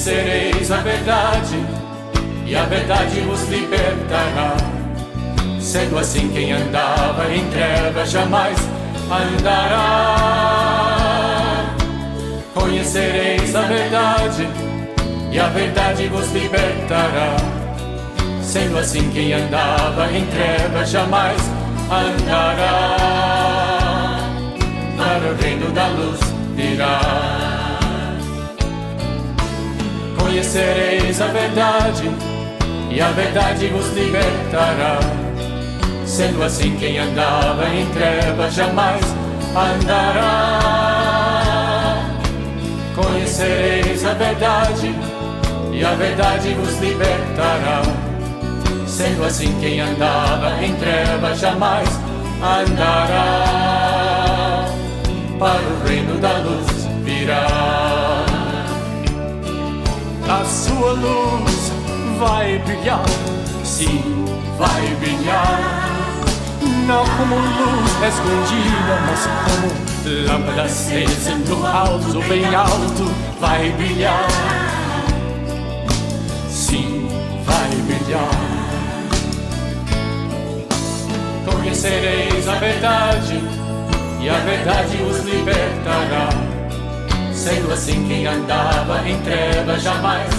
Conhecereis a verdade, e a verdade vos libertará. Sendo assim, quem andava em trevas jamais andará. Conhecereis a verdade, e a verdade vos libertará. Sendo assim, quem andava em trevas jamais andará. Para o reino da luz virá. Conhecereis a verdade, e a verdade vos libertará. Sendo assim, quem andava em trevas jamais andará. Conhecereis a verdade, e a verdade vos libertará. Sendo assim, quem andava em trevas jamais andará. Para o reino da luz virá. A sua luz vai brilhar, sim, vai brilhar. Não como luz escondida, mas como lâmpada acesa no alto, bem alto, vai brilhar. Sim, vai brilhar. Conhecereis a verdade, e a verdade os libertará. Sendo assim, quem andava em trevas jamais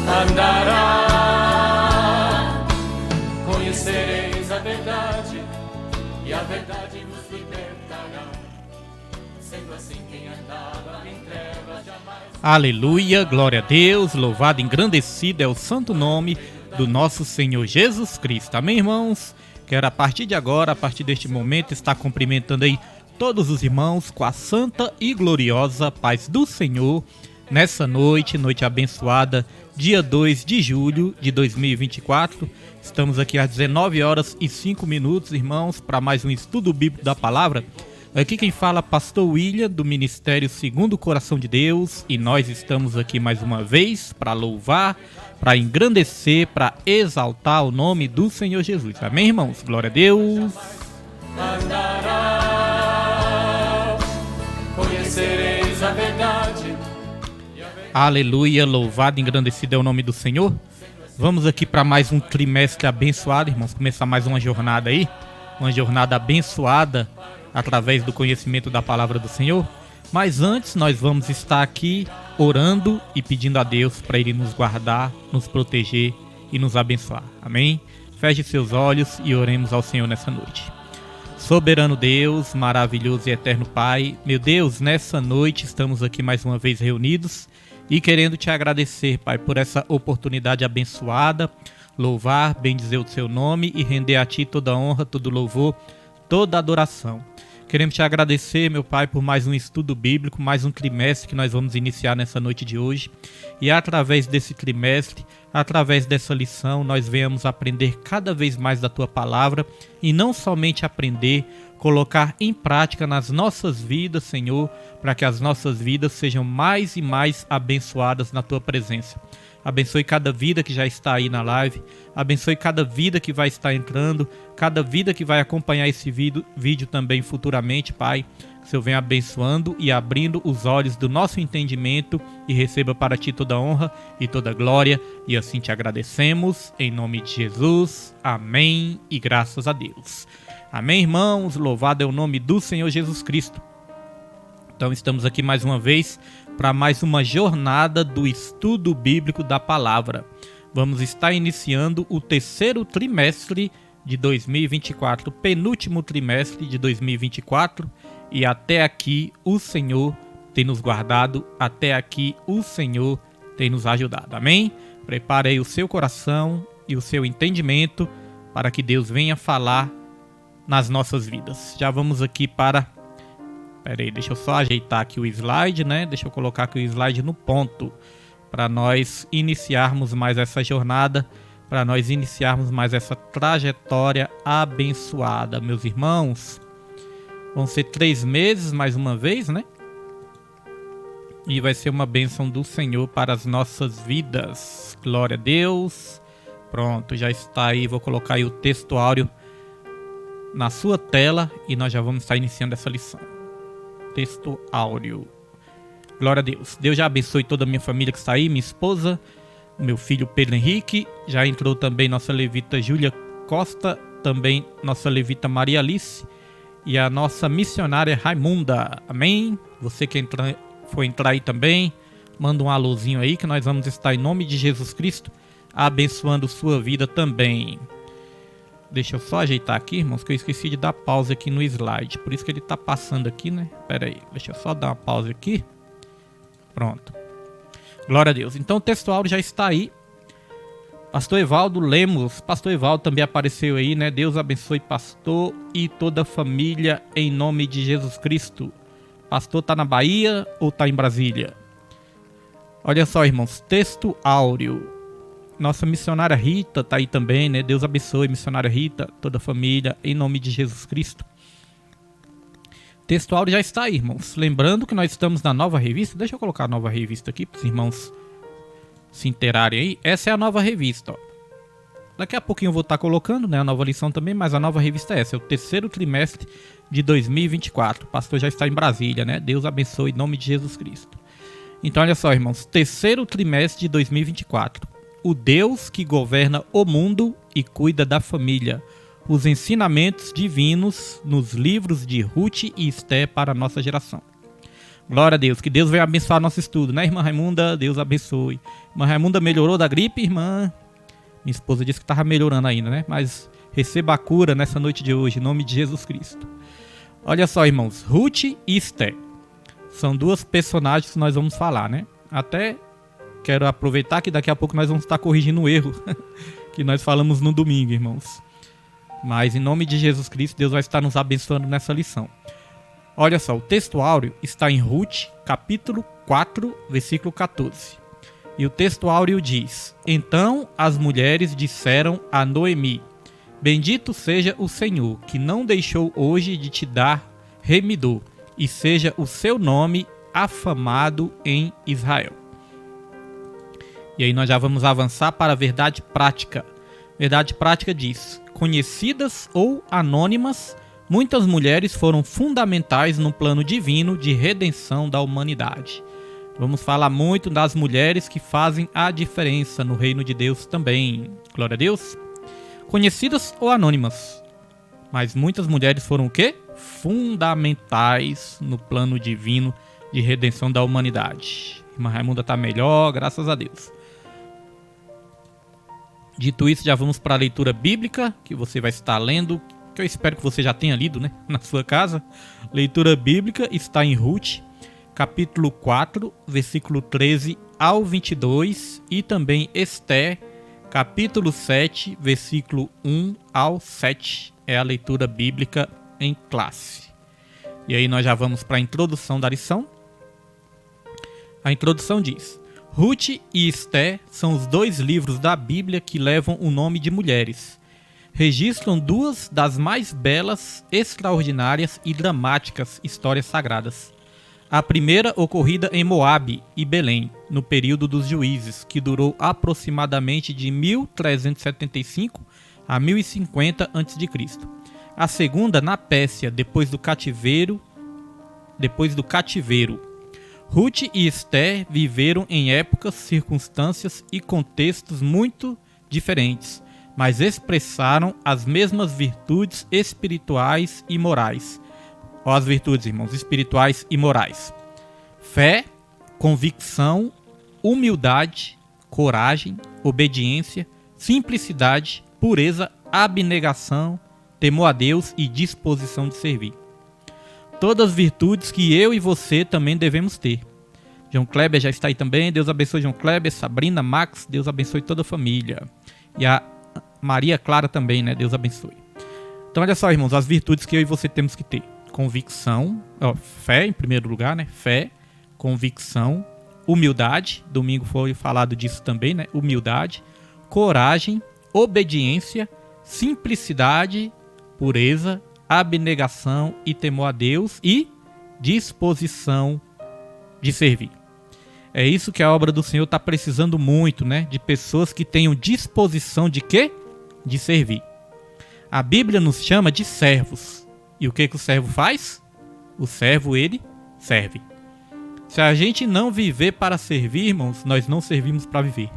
andará. Conhecereis a verdade, e a verdade vos libertará. Sendo assim, quem andava em trevas jamais... Aleluia, glória a Deus, louvado e engrandecido é o santo nome do nosso Senhor Jesus Cristo. Amém, irmãos? Quero a partir de agora, a partir deste momento, estar cumprimentando aí todos os irmãos com a santa e gloriosa paz do Senhor nessa noite, noite abençoada, dia 2 de julho de 2024. Estamos aqui às 19 horas e 5 minutos, irmãos, para mais um estudo bíblico da palavra. Aqui quem fala é Pastor William, do Ministério Segundo o Coração de Deus, e nós estamos aqui mais uma vez para louvar, para engrandecer, para exaltar o nome do Senhor Jesus. Amém, irmãos? Glória a Deus. Conhecereis a verdade. Aleluia, louvado e engrandecido é o nome do Senhor. Vamos aqui para mais um trimestre abençoado, irmãos. Começar mais uma jornada aí, uma jornada abençoada através do conhecimento da palavra do Senhor. Mas antes nós vamos estar aqui orando e pedindo a Deus para Ele nos guardar, nos proteger e nos abençoar. Amém? Feche seus olhos e oremos ao Senhor nessa noite. Soberano Deus, maravilhoso e eterno Pai, meu Deus, nessa noite estamos aqui mais uma vez reunidos e querendo te agradecer, Pai, por essa oportunidade abençoada, louvar, bendizer o seu nome e render a Ti toda honra, todo louvor, toda adoração. Queremos te agradecer, meu Pai, por mais um estudo bíblico, mais um trimestre que nós vamos iniciar nessa noite de hoje. E através desse trimestre, através dessa lição, nós venhamos aprender cada vez mais da Tua palavra e não somente aprender, colocar em prática nas nossas vidas, Senhor, para que as nossas vidas sejam mais e mais abençoadas na Tua presença. Abençoe cada vida que já está aí na live, abençoe cada vida que vai estar entrando, cada vida que vai acompanhar esse vídeo também futuramente, Pai. Que o Senhor venha abençoando e abrindo os olhos do nosso entendimento e receba para Ti toda honra e toda glória. E assim te agradecemos, em nome de Jesus. Amém e graças a Deus. Amém, irmãos? Louvado é o nome do Senhor Jesus Cristo. Então estamos aqui mais uma vez para mais uma jornada do estudo bíblico da palavra. Vamos estar iniciando o terceiro trimestre de 2024, penúltimo trimestre de 2024, e até aqui o Senhor tem nos guardado, até aqui o Senhor tem nos ajudado. Amém? Prepare aí o seu coração e o seu entendimento para que Deus venha falar nas nossas vidas. Já vamos aqui para... Peraí, deixa eu só ajeitar aqui o slide, né? Deixa eu colocar aqui o slide no ponto, para nós iniciarmos mais essa jornada, para nós iniciarmos mais essa trajetória abençoada. Meus irmãos, vão ser 3 meses mais uma vez, né? E vai ser uma bênção do Senhor para as nossas vidas. Glória a Deus. Pronto, já está aí. Vou colocar aí o texto áureo na sua tela e nós já vamos estar iniciando essa lição. Texto áureo. Glória a Deus. Deus já abençoe toda a minha família que está aí, minha esposa, meu filho Pedro Henrique. Já entrou também nossa levita Júlia Costa, também nossa levita Maria Alice e a nossa missionária Raimunda. Amém? Você que for entrar aí também, manda um alôzinho aí que nós vamos estar em nome de Jesus Cristo abençoando sua vida também. Deixa eu só ajeitar aqui, irmãos, que eu esqueci de dar pausa aqui no slide. Por isso que ele tá passando aqui, né? Pera aí, deixa eu só dar uma pausa aqui. Pronto. Glória a Deus. Então o texto áureo já está aí. Pastor Evaldo Lemos. Pastor Evaldo também apareceu aí, né? Deus abençoe pastor e toda a família em nome de Jesus Cristo. Pastor tá na Bahia ou tá em Brasília? Olha só, irmãos. Texto áureo. Nossa missionária Rita tá aí também, né? Deus abençoe, missionária Rita, toda a família, em nome de Jesus Cristo. Texto áureo já está aí, irmãos. Lembrando que nós estamos na nova revista. Deixa eu colocar a nova revista aqui para os irmãos se inteirarem aí. Essa é a nova revista, ó. Daqui a pouquinho eu vou estar colocando, né, a nova lição também, mas a nova revista é essa. É o terceiro trimestre de 2024. O pastor já está em Brasília, né? Deus abençoe, em nome de Jesus Cristo. Então, olha só, irmãos. Terceiro trimestre de 2024. O Deus que governa o mundo e cuida da família. Os ensinamentos divinos nos livros de Ruth e Esté para a nossa geração. Glória a Deus. Que Deus venha abençoar nosso estudo, né, irmã Raimunda? Deus abençoe. Irmã Raimunda melhorou da gripe, irmã? Minha esposa disse que estava melhorando ainda, né? Mas receba a cura nessa noite de hoje, em nome de Jesus Cristo. Olha só, irmãos. Ruth e Esté. São duas personagens que nós vamos falar, né? Até quero aproveitar que daqui a pouco nós vamos estar corrigindo o erro que nós falamos no domingo, irmãos. Mas em nome de Jesus Cristo, Deus vai estar nos abençoando nessa lição. Olha só, o texto áureo está em Ruth, capítulo 4, versículo 14. E o texto áureo diz: Então as mulheres disseram a Noemi: Bendito seja o Senhor, que não deixou hoje de te dar remidor, e seja o seu nome afamado em Israel. E aí nós já vamos avançar para a verdade prática. Verdade prática diz: conhecidas ou anônimas, muitas mulheres foram fundamentais no plano divino de redenção da humanidade. Vamos falar muito das mulheres que fazem a diferença no reino de Deus também. Glória a Deus. Conhecidas ou anônimas, mas muitas mulheres foram o quê? Fundamentais no plano divino de redenção da humanidade. Irmã Raimunda está melhor, graças a Deus. Dito isso, já vamos para a leitura bíblica, que você vai estar lendo, que eu espero que você já tenha lido, né, na sua casa. Leitura bíblica está em Ruth, capítulo 4, versículo 13 ao 22, e também Esté, capítulo 7, versículo 1 ao 7. É a leitura bíblica em classe. E aí nós já vamos para a introdução da lição. A introdução diz: Ruth e Esté são os dois livros da Bíblia que levam o nome de mulheres. Registram duas das mais belas, extraordinárias e dramáticas histórias sagradas. A primeira ocorrida em Moabe e Belém, no período dos juízes, que durou aproximadamente de 1375 a 1050 a.C. A segunda na Pérsia, depois do cativeiro. Ruth e Esté viveram em épocas, circunstâncias e contextos muito diferentes, mas expressaram as mesmas virtudes espirituais e morais. Ó, as virtudes, irmãos, espirituais e morais: fé, convicção, humildade, coragem, obediência, simplicidade, pureza, abnegação, temor a Deus e disposição de servir. Todas as virtudes que eu e você também devemos ter. João Kleber já está aí também. Deus abençoe João Kleber, Sabrina, Max. Deus abençoe toda a família. E a Maria Clara também, né? Deus abençoe. Então olha só, irmãos, as virtudes que eu e você temos que ter. Convicção, fé em primeiro lugar, né? Fé, convicção, humildade. Domingo foi falado disso também, né? Humildade, coragem, obediência, simplicidade, pureza, abnegação e temor a Deus e disposição de servir. É isso que a obra do Senhor está precisando muito, né? De pessoas que tenham disposição de quê? De servir. A Bíblia nos chama de servos. E o que o servo faz? O servo, ele serve. Se a gente não viver para servir, irmãos, nós não servimos para viver.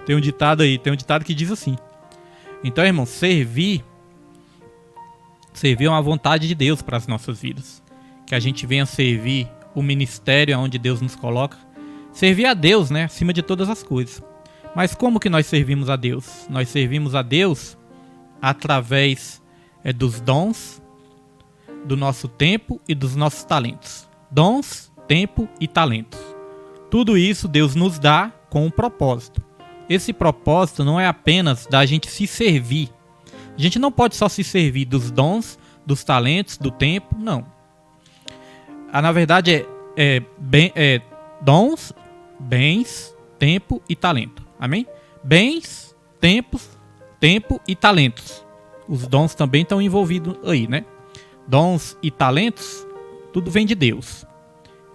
Tem um ditado que diz assim. Então, irmãos, servir é uma vontade de Deus para as nossas vidas. Que a gente venha servir o ministério onde Deus nos coloca. Servir a Deus, né, acima de todas as coisas. Mas como que nós servimos a Deus? Nós servimos a Deus através dos dons, do nosso tempo e dos nossos talentos. Dons, tempo e talentos. Tudo isso Deus nos dá com um propósito. Esse propósito não é apenas da gente se servir. A gente não pode só se servir dos dons, dos talentos, do tempo, não. Na verdade dons, bens, tempo e talento. Amém? Bens, tempo e talentos. Os dons também estão envolvidos aí, né? Dons e talentos, tudo vem de Deus.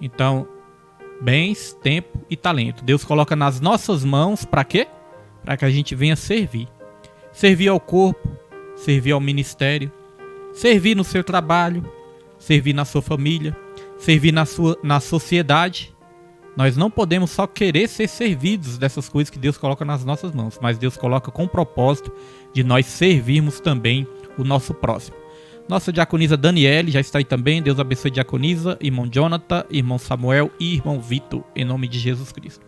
Então, bens, tempo e talento. Deus coloca nas nossas mãos para quê? Para que a gente venha servir. Servir ao corpo, servir ao ministério, servir no seu trabalho, servir na sua família, servir na sociedade. Nós não podemos só querer ser servidos dessas coisas que Deus coloca nas nossas mãos, mas Deus coloca com o propósito de nós servirmos também o nosso próximo. Nossa diaconisa Daniele já está aí também. Deus abençoe a diaconisa, irmão Jonathan, irmão Samuel e irmão Vitor, em nome de Jesus Cristo.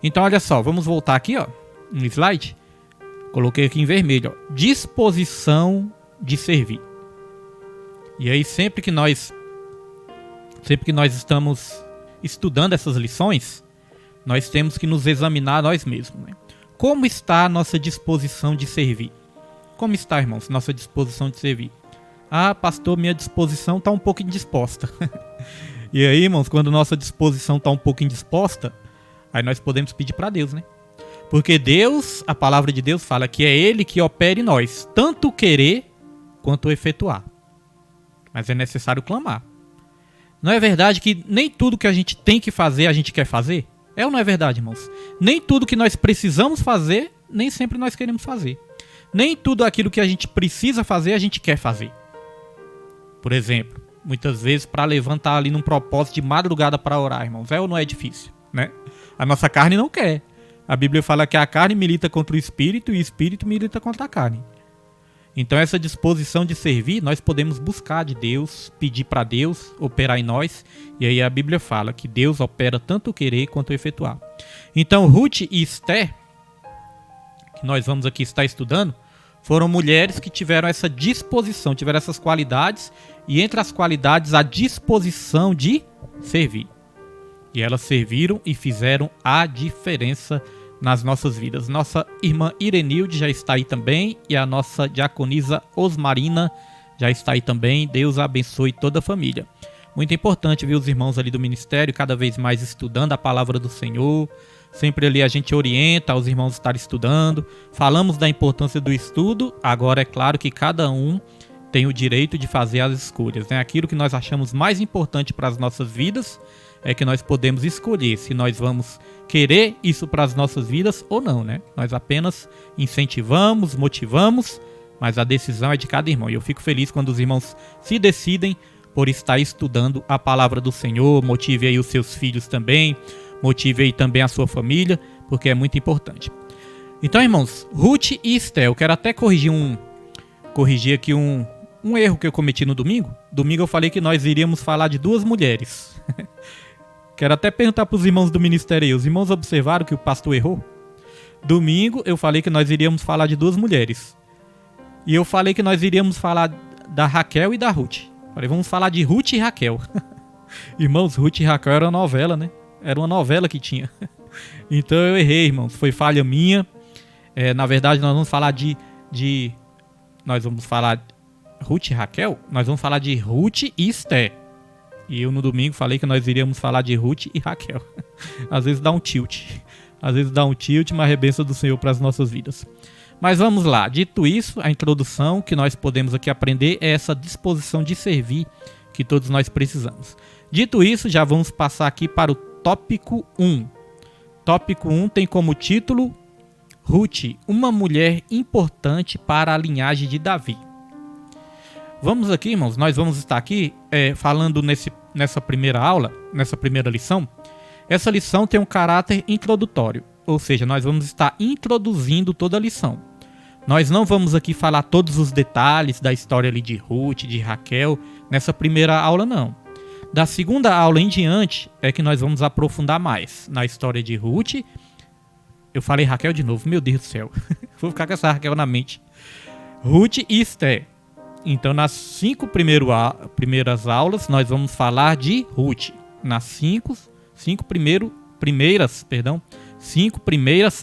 Então, olha só, vamos voltar aqui, ó, no slide. Coloquei aqui em vermelho, ó, disposição de servir. E aí, sempre que nós estamos estudando essas lições, nós temos que nos examinar nós mesmos, né? Como está a nossa disposição de servir? Como está, irmãos, nossa disposição de servir? Ah, pastor, minha disposição está um pouco indisposta. E aí, irmãos, quando nossa disposição está um pouco indisposta, aí nós podemos pedir para Deus, né? Porque Deus, a palavra de Deus fala que é Ele que opera em nós, tanto o querer quanto o efetuar. Mas é necessário clamar. Não é verdade que nem tudo que a gente tem que fazer, a gente quer fazer? É ou não é verdade, irmãos? Nem tudo que nós precisamos fazer, nem sempre nós queremos fazer. Nem tudo aquilo que a gente precisa fazer, a gente quer fazer. Por exemplo, muitas vezes para levantar ali num propósito de madrugada para orar, irmãos, é ou não é difícil, né? A nossa carne não quer. A Bíblia fala que a carne milita contra o espírito e o espírito milita contra a carne. Então essa disposição de servir, nós podemos buscar de Deus, pedir para Deus operar em nós. E aí a Bíblia fala que Deus opera tanto o querer quanto o efetuar. Então Ruth e Esther, que nós vamos aqui estar estudando, foram mulheres que tiveram essa disposição, tiveram essas qualidades. E entre as qualidades, a disposição de servir. E elas serviram e fizeram a diferença nas nossas vidas. Nossa irmã Irenilde já está aí também. E a nossa diaconisa Osmarina já está aí também. Deus abençoe toda a família. Muito importante ver os irmãos ali do ministério cada vez mais estudando a palavra do Senhor. Sempre ali a gente orienta os irmãos a estarem estudando. Falamos da importância do estudo. Agora é claro que cada um tem o direito de fazer as escolhas, né? Aquilo que nós achamos mais importante para as nossas vidas é que nós podemos escolher se nós vamos querer isso para as nossas vidas ou não, né? Nós apenas incentivamos, motivamos, mas a decisão é de cada irmão. E eu fico feliz quando os irmãos se decidem por estar estudando a palavra do Senhor. Motive aí os seus filhos também, motive aí também a sua família, porque é muito importante. Então, irmãos, Ruth e Esther, eu quero até corrigir aqui um erro que eu cometi no domingo. Domingo eu falei que nós iríamos falar de duas mulheres. Quero até perguntar para os irmãos do ministério aí. Os irmãos observaram que o pastor errou? Domingo eu falei que nós iríamos falar de duas mulheres. E eu falei que nós iríamos falar da Raquel e da Ruth. Falei, vamos falar de Ruth e Raquel. Irmãos, Ruth e Raquel era uma novela, né? Era uma novela que tinha. Então eu errei, irmãos. Foi falha minha. Na verdade, nós vamos falar nós vamos falar Ruth e Raquel? Nós vamos falar de Ruth e Esther. E eu no domingo falei que nós iríamos falar de Ruth e Raquel. Às vezes dá um tilt. Mas é bênção do Senhor para as nossas vidas. Mas vamos lá. Dito isso, a introdução que nós podemos aqui aprender é essa disposição de servir que todos nós precisamos. Dito isso, já vamos passar aqui para o tópico 1. Tópico 1 tem como título Ruth, uma mulher importante para a linhagem de Davi. Vamos aqui, irmãos, nós vamos estar aqui falando nessa primeira aula, nessa primeira lição, essa lição tem um caráter introdutório. Ou seja, nós vamos estar introduzindo toda a lição. Nós não vamos aqui falar todos os detalhes da história ali de Ruth, de Raquel, nessa primeira aula não. Da segunda aula em diante é que nós vamos aprofundar mais na história de Ruth. Eu falei Raquel de novo, meu Deus do céu. Vou ficar com essa Raquel na mente. Ruth e Esther. Então nas cinco primeiras aulas nós vamos falar de Ruth. Nas cinco primeiras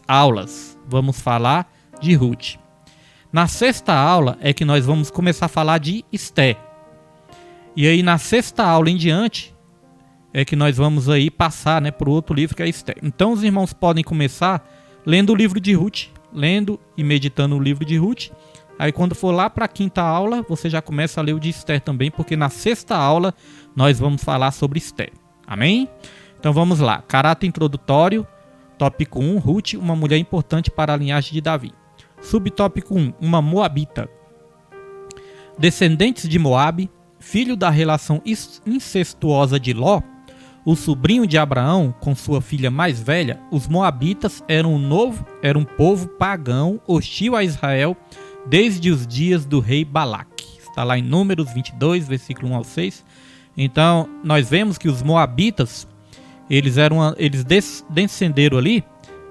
aulas vamos falar de Ruth. Na sexta aula é que nós vamos começar a falar de Esther. E aí na sexta aula em diante é que nós vamos aí passar, né, para o outro livro que é Esther. Então os irmãos podem começar lendo o livro de Ruth, lendo e meditando o livro de Ruth. Aí quando for lá para a quinta aula, você já começa a ler o de Esther também, porque na sexta aula nós vamos falar sobre Esther. Amém? Então vamos lá. Caráter introdutório. Tópico 1. Ruth, uma mulher importante para a linhagem de Davi. Subtópico 1. Uma moabita. Descendentes de Moabe, filho da relação incestuosa de Ló, o sobrinho de Abraão com sua filha mais velha, os moabitas eram um povo pagão, hostil a Israel, desde os dias do rei Balaque. Está lá em Números 22, versículo 1 ao 6. Então, nós vemos que os moabitas, eles descenderam ali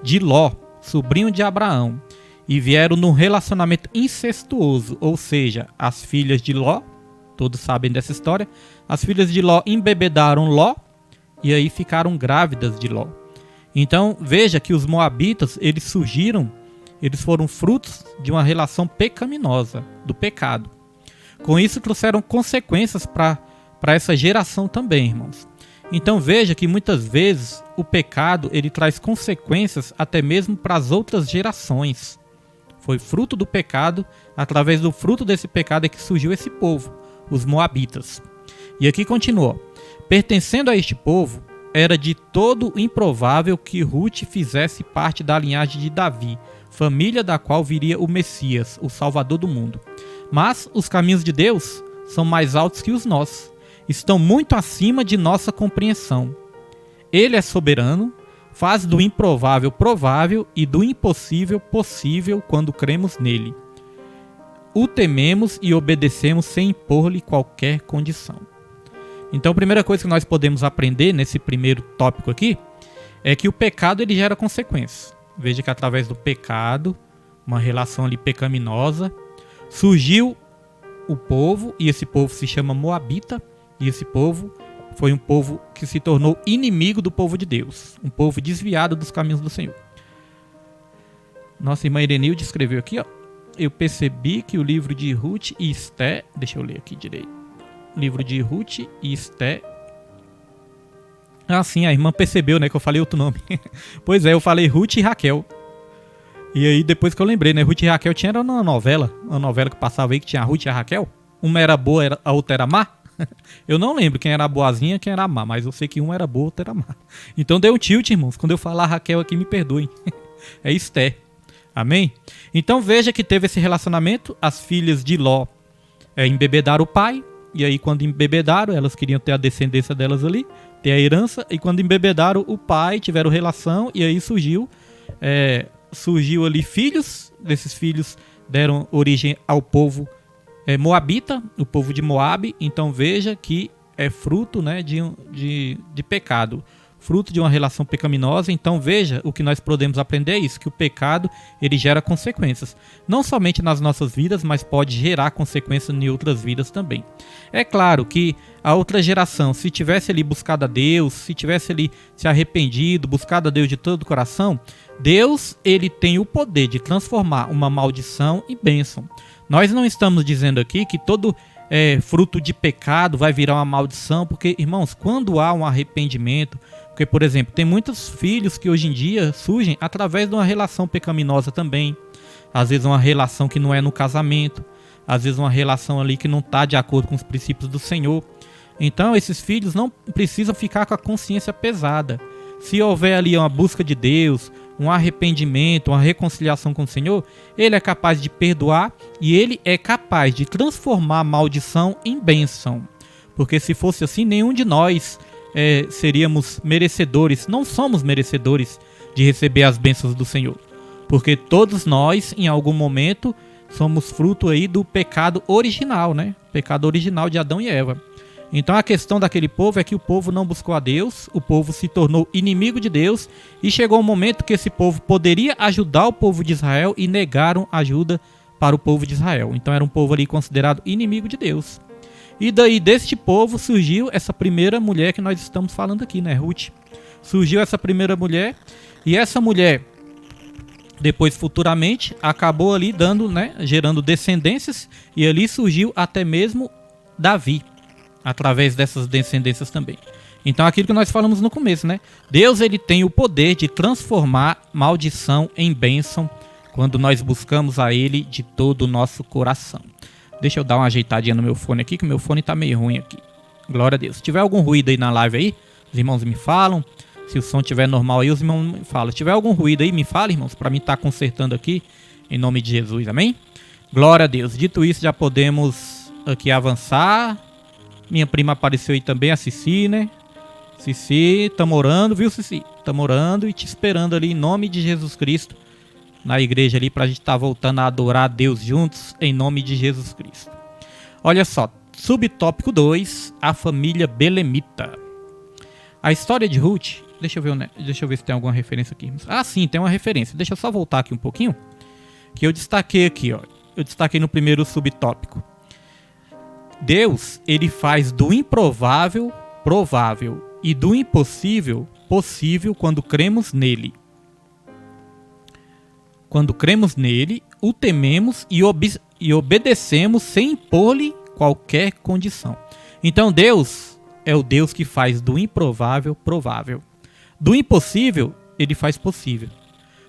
de Ló, sobrinho de Abraão, e vieram num relacionamento incestuoso, ou seja, as filhas de Ló, todos sabem dessa história, as filhas de Ló embebedaram Ló, e aí ficaram grávidas de Ló. Então, veja que os moabitas, eles foram frutos de uma relação pecaminosa, do pecado. Com isso, trouxeram consequências para essa geração também, irmãos. Então veja que muitas vezes o pecado ele traz consequências até mesmo para as outras gerações. Foi fruto do pecado, através do fruto desse pecado é que surgiu esse povo, os moabitas. E aqui continua. Pertencendo a este povo, era de todo improvável que Ruth fizesse parte da linhagem de Davi, família da qual viria o Messias, o Salvador do mundo. Mas os caminhos de Deus são mais altos que os nossos, estão muito acima de nossa compreensão. Ele é soberano, faz do improvável provável e do impossível possível quando cremos nele. O tememos e obedecemos sem impor-lhe qualquer condição. Então a primeira coisa que nós podemos aprender nesse primeiro tópico aqui é que o pecado ele gera consequências. Veja que através do pecado, uma relação ali pecaminosa, surgiu o povo, e esse povo se chama Moabita, e esse povo foi um povo que se tornou inimigo do povo de Deus, um povo desviado dos caminhos do Senhor. Nossa irmã Irenilde escreveu aqui, ó, eu percebi que o livro de Ruth e Esther, deixa eu ler aqui direito, livro de Ruth e Esther. Ah, sim, a irmã percebeu, né, que eu falei outro nome. Pois é, eu falei Ruth e Raquel. E aí depois que eu lembrei, né, Ruth e Raquel tinha uma novela que passava aí que tinha a Ruth e a Raquel. Uma era boa, a outra era má. Eu não lembro quem era a boazinha e quem era a má, mas eu sei que uma era boa, a outra era má. Então deu um tilt, irmãos. Quando eu falar Raquel aqui, me perdoem. É Esther. Amém? Então veja que teve esse relacionamento. As filhas de Ló embebedaram o pai. E aí quando embebedaram, elas queriam ter a descendência delas ali, ter a herança. E quando embebedaram o pai, tiveram relação. E aí surgiu ali filhos. Desses filhos deram origem ao povo moabita, o povo de Moabe. Então veja que é fruto, né, de pecado, fruto de uma relação pecaminosa. Então veja, o que nós podemos aprender é isso, que o pecado ele gera consequências, não somente nas nossas vidas, mas pode gerar consequências em outras vidas também. É claro que a outra geração, se tivesse ali buscado a Deus, se tivesse ali se arrependido, buscado a Deus de todo o coração, Deus ele tem o poder de transformar uma maldição em bênção. Nós não estamos dizendo aqui que todo fruto de pecado vai virar uma maldição, porque, irmãos, quando há um arrependimento, porque, por exemplo, tem muitos filhos que hoje em dia surgem através de uma relação pecaminosa também, às vezes uma relação que não é no casamento, às vezes uma relação ali que não está de acordo com os princípios do Senhor. Então, esses filhos não precisam ficar com a consciência pesada. Se houver ali uma busca de Deus, um arrependimento, uma reconciliação com o Senhor, Ele é capaz de perdoar e Ele é capaz de transformar a maldição em bênção. Porque se fosse assim, nenhum de nós seríamos merecedores, não somos merecedores de receber as bênçãos do Senhor. Porque todos nós, em algum momento, somos fruto aí do pecado original, né? Pecado original de Adão e Eva. Então a questão daquele povo é que o povo não buscou a Deus, o povo se tornou inimigo de Deus e chegou um momento que esse povo poderia ajudar o povo de Israel e negaram ajuda para o povo de Israel. Então era um povo ali considerado inimigo de Deus. E daí deste povo surgiu essa primeira mulher que nós estamos falando aqui, né, Ruth? Surgiu essa primeira mulher e essa mulher depois futuramente acabou ali dando, né, gerando descendências e ali surgiu até mesmo Davi. Através dessas descendências também. Então aquilo que nós falamos no começo, né? Deus ele tem o poder de transformar maldição em bênção quando nós buscamos a ele de todo o nosso coração. Deixa eu dar uma ajeitadinha no meu fone aqui, que o meu fone tá meio ruim aqui. Glória a Deus. Se tiver algum ruído aí na live aí, os irmãos me falam. Se o som estiver normal aí, os irmãos me falam. Se tiver algum ruído aí, me fala, irmãos, para mim estar consertando aqui, em nome de Jesus, amém? Glória a Deus. Dito isso, já podemos aqui avançar. Minha prima apareceu aí também, a Cici, né? Cici, tamo orando, viu, Cici? Tamo orando e te esperando ali em nome de Jesus Cristo na igreja ali pra gente estar voltando a adorar a Deus juntos em nome de Jesus Cristo. Olha só, subtópico 2, a família belemita. A história de Ruth, deixa eu ver se tem alguma referência aqui. Ah, sim, tem uma referência. Deixa eu só voltar aqui um pouquinho, que eu destaquei aqui, ó. Eu destaquei no primeiro subtópico. Deus, ele faz do improvável, provável e do impossível, possível quando cremos nele. Quando cremos nele, o tememos e obedecemos sem impor-lhe qualquer condição. Então Deus é o Deus que faz do improvável, provável. Do impossível, ele faz possível.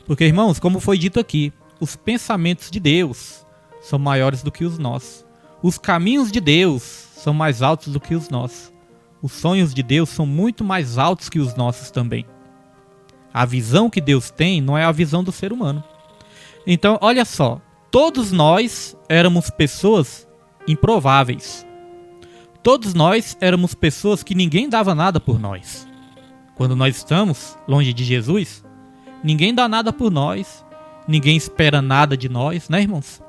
Porque, irmãos, como foi dito aqui, os pensamentos de Deus são maiores do que os nossos. Os caminhos de Deus são mais altos do que os nossos. Os sonhos de Deus são muito mais altos que os nossos também. A visão que Deus tem não é a visão do ser humano. Então, olha só. Todos nós éramos pessoas improváveis. Todos nós éramos pessoas que ninguém dava nada por nós. Quando nós estamos longe de Jesus, ninguém dá nada por nós. Ninguém espera nada de nós, né, irmãos?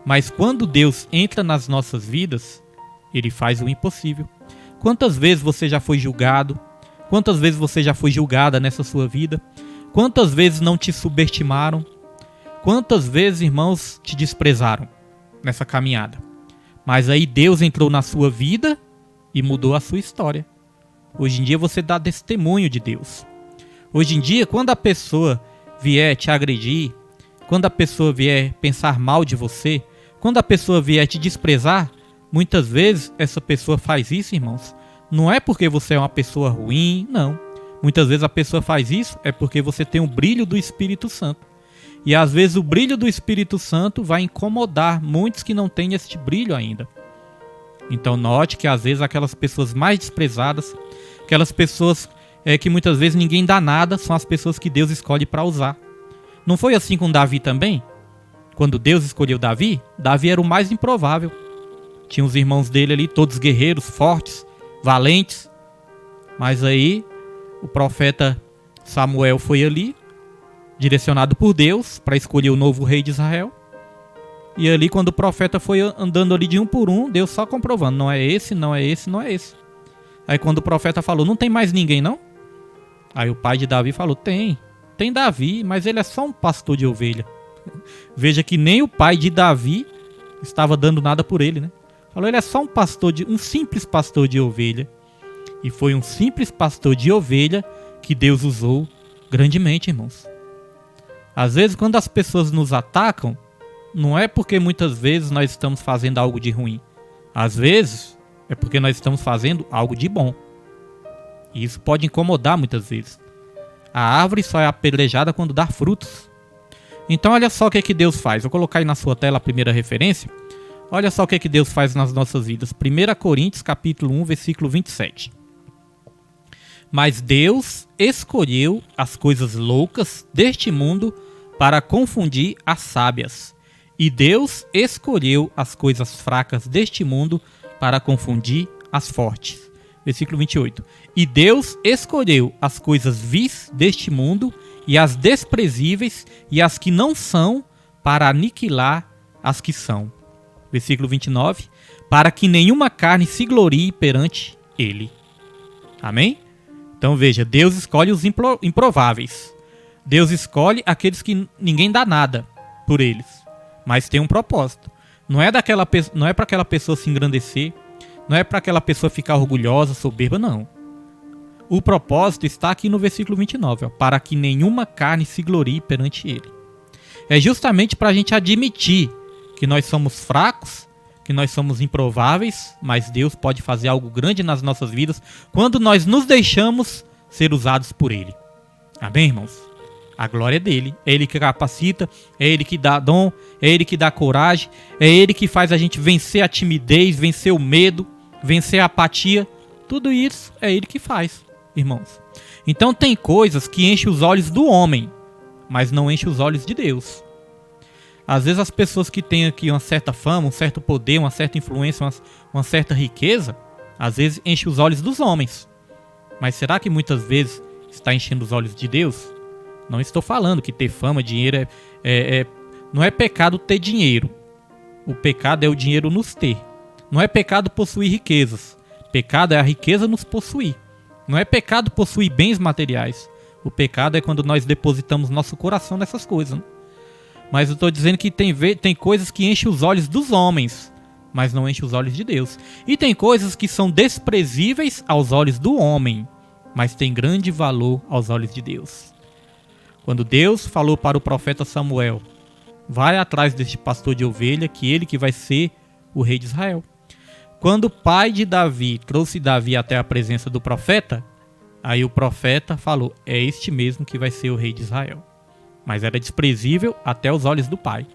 Mas quando Deus entra nas nossas vidas, ele faz o impossível. Quantas vezes você já foi julgado? Quantas vezes você já foi julgada nessa sua vida? Quantas vezes não te subestimaram? Quantas vezes, irmãos, te desprezaram nessa caminhada? Mas aí Deus entrou na sua vida e mudou a sua história. Hoje em dia você dá testemunho de Deus. Hoje em dia, quando a pessoa vier te agredir, quando a pessoa vier pensar mal de você, quando a pessoa vier te desprezar, muitas vezes essa pessoa faz isso, irmãos. Não é porque você é uma pessoa ruim, não. Muitas vezes a pessoa faz isso é porque você tem o brilho do Espírito Santo. E às vezes o brilho do Espírito Santo vai incomodar muitos que não têm este brilho ainda. Então note que às vezes aquelas pessoas mais desprezadas, aquelas pessoas que muitas vezes ninguém dá nada, são as pessoas que Deus escolhe para usar. Não foi assim com Davi também? Quando Deus escolheu Davi, Davi era o mais improvável. Tinha os irmãos dele ali, todos guerreiros, fortes, valentes. Mas aí, o profeta Samuel foi ali, direcionado por Deus, para escolher o novo rei de Israel. E ali, quando o profeta foi andando ali de um por um, Deus só comprovando, não é esse, não é esse, não é esse. Aí quando o profeta falou, não tem mais ninguém não? Aí o pai de Davi falou, tem Davi, mas ele é só um pastor de ovelha. Veja que nem o pai de Davi estava dando nada por ele, né? Falou, ele é só um simples pastor de ovelha. E foi um simples pastor de ovelha que Deus usou grandemente, irmãos. Às vezes, quando as pessoas nos atacam, não é porque muitas vezes nós estamos fazendo algo de ruim. Às vezes, é porque nós estamos fazendo algo de bom. E isso pode incomodar muitas vezes. A árvore só é apedrejada quando dá frutos. Então olha só o que Deus faz. Vou colocar aí na sua tela a primeira referência. Olha só o que Deus faz nas nossas vidas. 1 Coríntios capítulo 1, versículo 27. Mas Deus escolheu as coisas loucas deste mundo para confundir as sábias. E Deus escolheu as coisas fracas deste mundo para confundir as fortes. Versículo 28. E Deus escolheu as coisas vis deste mundo e as desprezíveis e as que não são para aniquilar as que são. Versículo 29. Para que nenhuma carne se glorie perante ele. Amém? Então veja, Deus escolhe os improváveis. Deus escolhe aqueles que ninguém dá nada por eles. Mas tem um propósito. Não é para aquela pessoa se engrandecer. Não é para aquela pessoa ficar orgulhosa, soberba, não. O propósito está aqui no versículo 29. Para que nenhuma carne se glorie perante ele. É justamente para a gente admitir que nós somos fracos, que nós somos improváveis, mas Deus pode fazer algo grande nas nossas vidas quando nós nos deixamos ser usados por Ele. Amém, irmãos? A glória é dele. É Ele que capacita, é Ele que dá dom, é Ele que dá coragem, é Ele que faz a gente vencer a timidez, vencer o medo, vencer a apatia. Tudo isso é Ele que faz, irmãos. Então tem coisas que enchem os olhos do homem, mas não enchem os olhos de Deus. Às vezes as pessoas que têm aqui uma certa fama, um certo poder, uma certa influência, uma certa riqueza, às vezes enchem os olhos dos homens. Mas será que muitas vezes está enchendo os olhos de Deus? Não estou falando que ter fama, dinheiro não é pecado ter dinheiro. O pecado é o dinheiro nos ter. Não é pecado possuir riquezas. Pecado é a riqueza nos possuir. Não é pecado possuir bens materiais. O pecado é quando nós depositamos nosso coração nessas coisas, né? Mas eu estou dizendo que tem coisas que enchem os olhos dos homens, mas não enchem os olhos de Deus. E tem coisas que são desprezíveis aos olhos do homem, mas tem grande valor aos olhos de Deus. Quando Deus falou para o profeta Samuel, vai atrás deste pastor de ovelha, que ele que vai ser o rei de Israel. Quando o pai de Davi trouxe Davi até a presença do profeta, aí o profeta falou, é este mesmo que vai ser o rei de Israel. Mas era desprezível até os olhos do pai.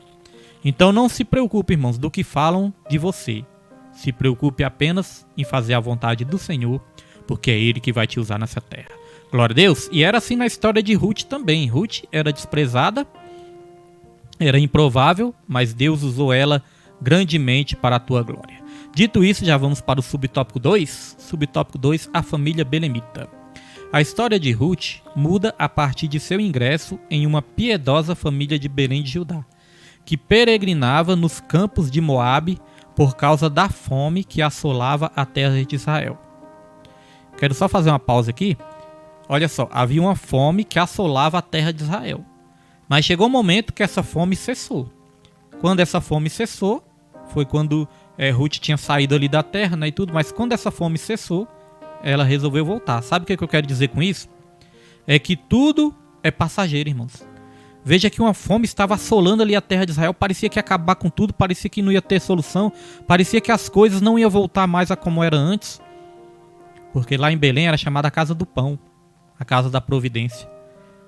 Então não se preocupe, irmãos, do que falam de você. Se preocupe apenas em fazer a vontade do Senhor, porque é Ele que vai te usar nessa terra. Glória a Deus. E era assim na história de Ruth também. Ruth era desprezada, era improvável, mas Deus usou ela grandemente para a tua glória. Dito isso, já vamos para o subtópico 2. Subtópico 2, a família belemita. A história de Ruth muda a partir de seu ingresso em uma piedosa família de Belém de Judá, que peregrinava nos campos de Moabe por causa da fome que assolava a terra de Israel. Quero só fazer uma pausa aqui. Olha só, havia uma fome que assolava a terra de Israel. Mas chegou um momento que essa fome cessou. Quando essa fome cessou, foi quando Ruth tinha saído ali da terra, né, e tudo, mas quando essa fome cessou, ela resolveu voltar. Sabe o que eu quero dizer com isso? É que tudo é passageiro, irmãos. Veja que uma fome estava assolando ali a terra de Israel. Parecia que ia acabar com tudo. Parecia que não ia ter solução. Parecia que as coisas não iam voltar mais a como era antes. Porque lá em Belém era chamada a casa do pão. A casa da providência.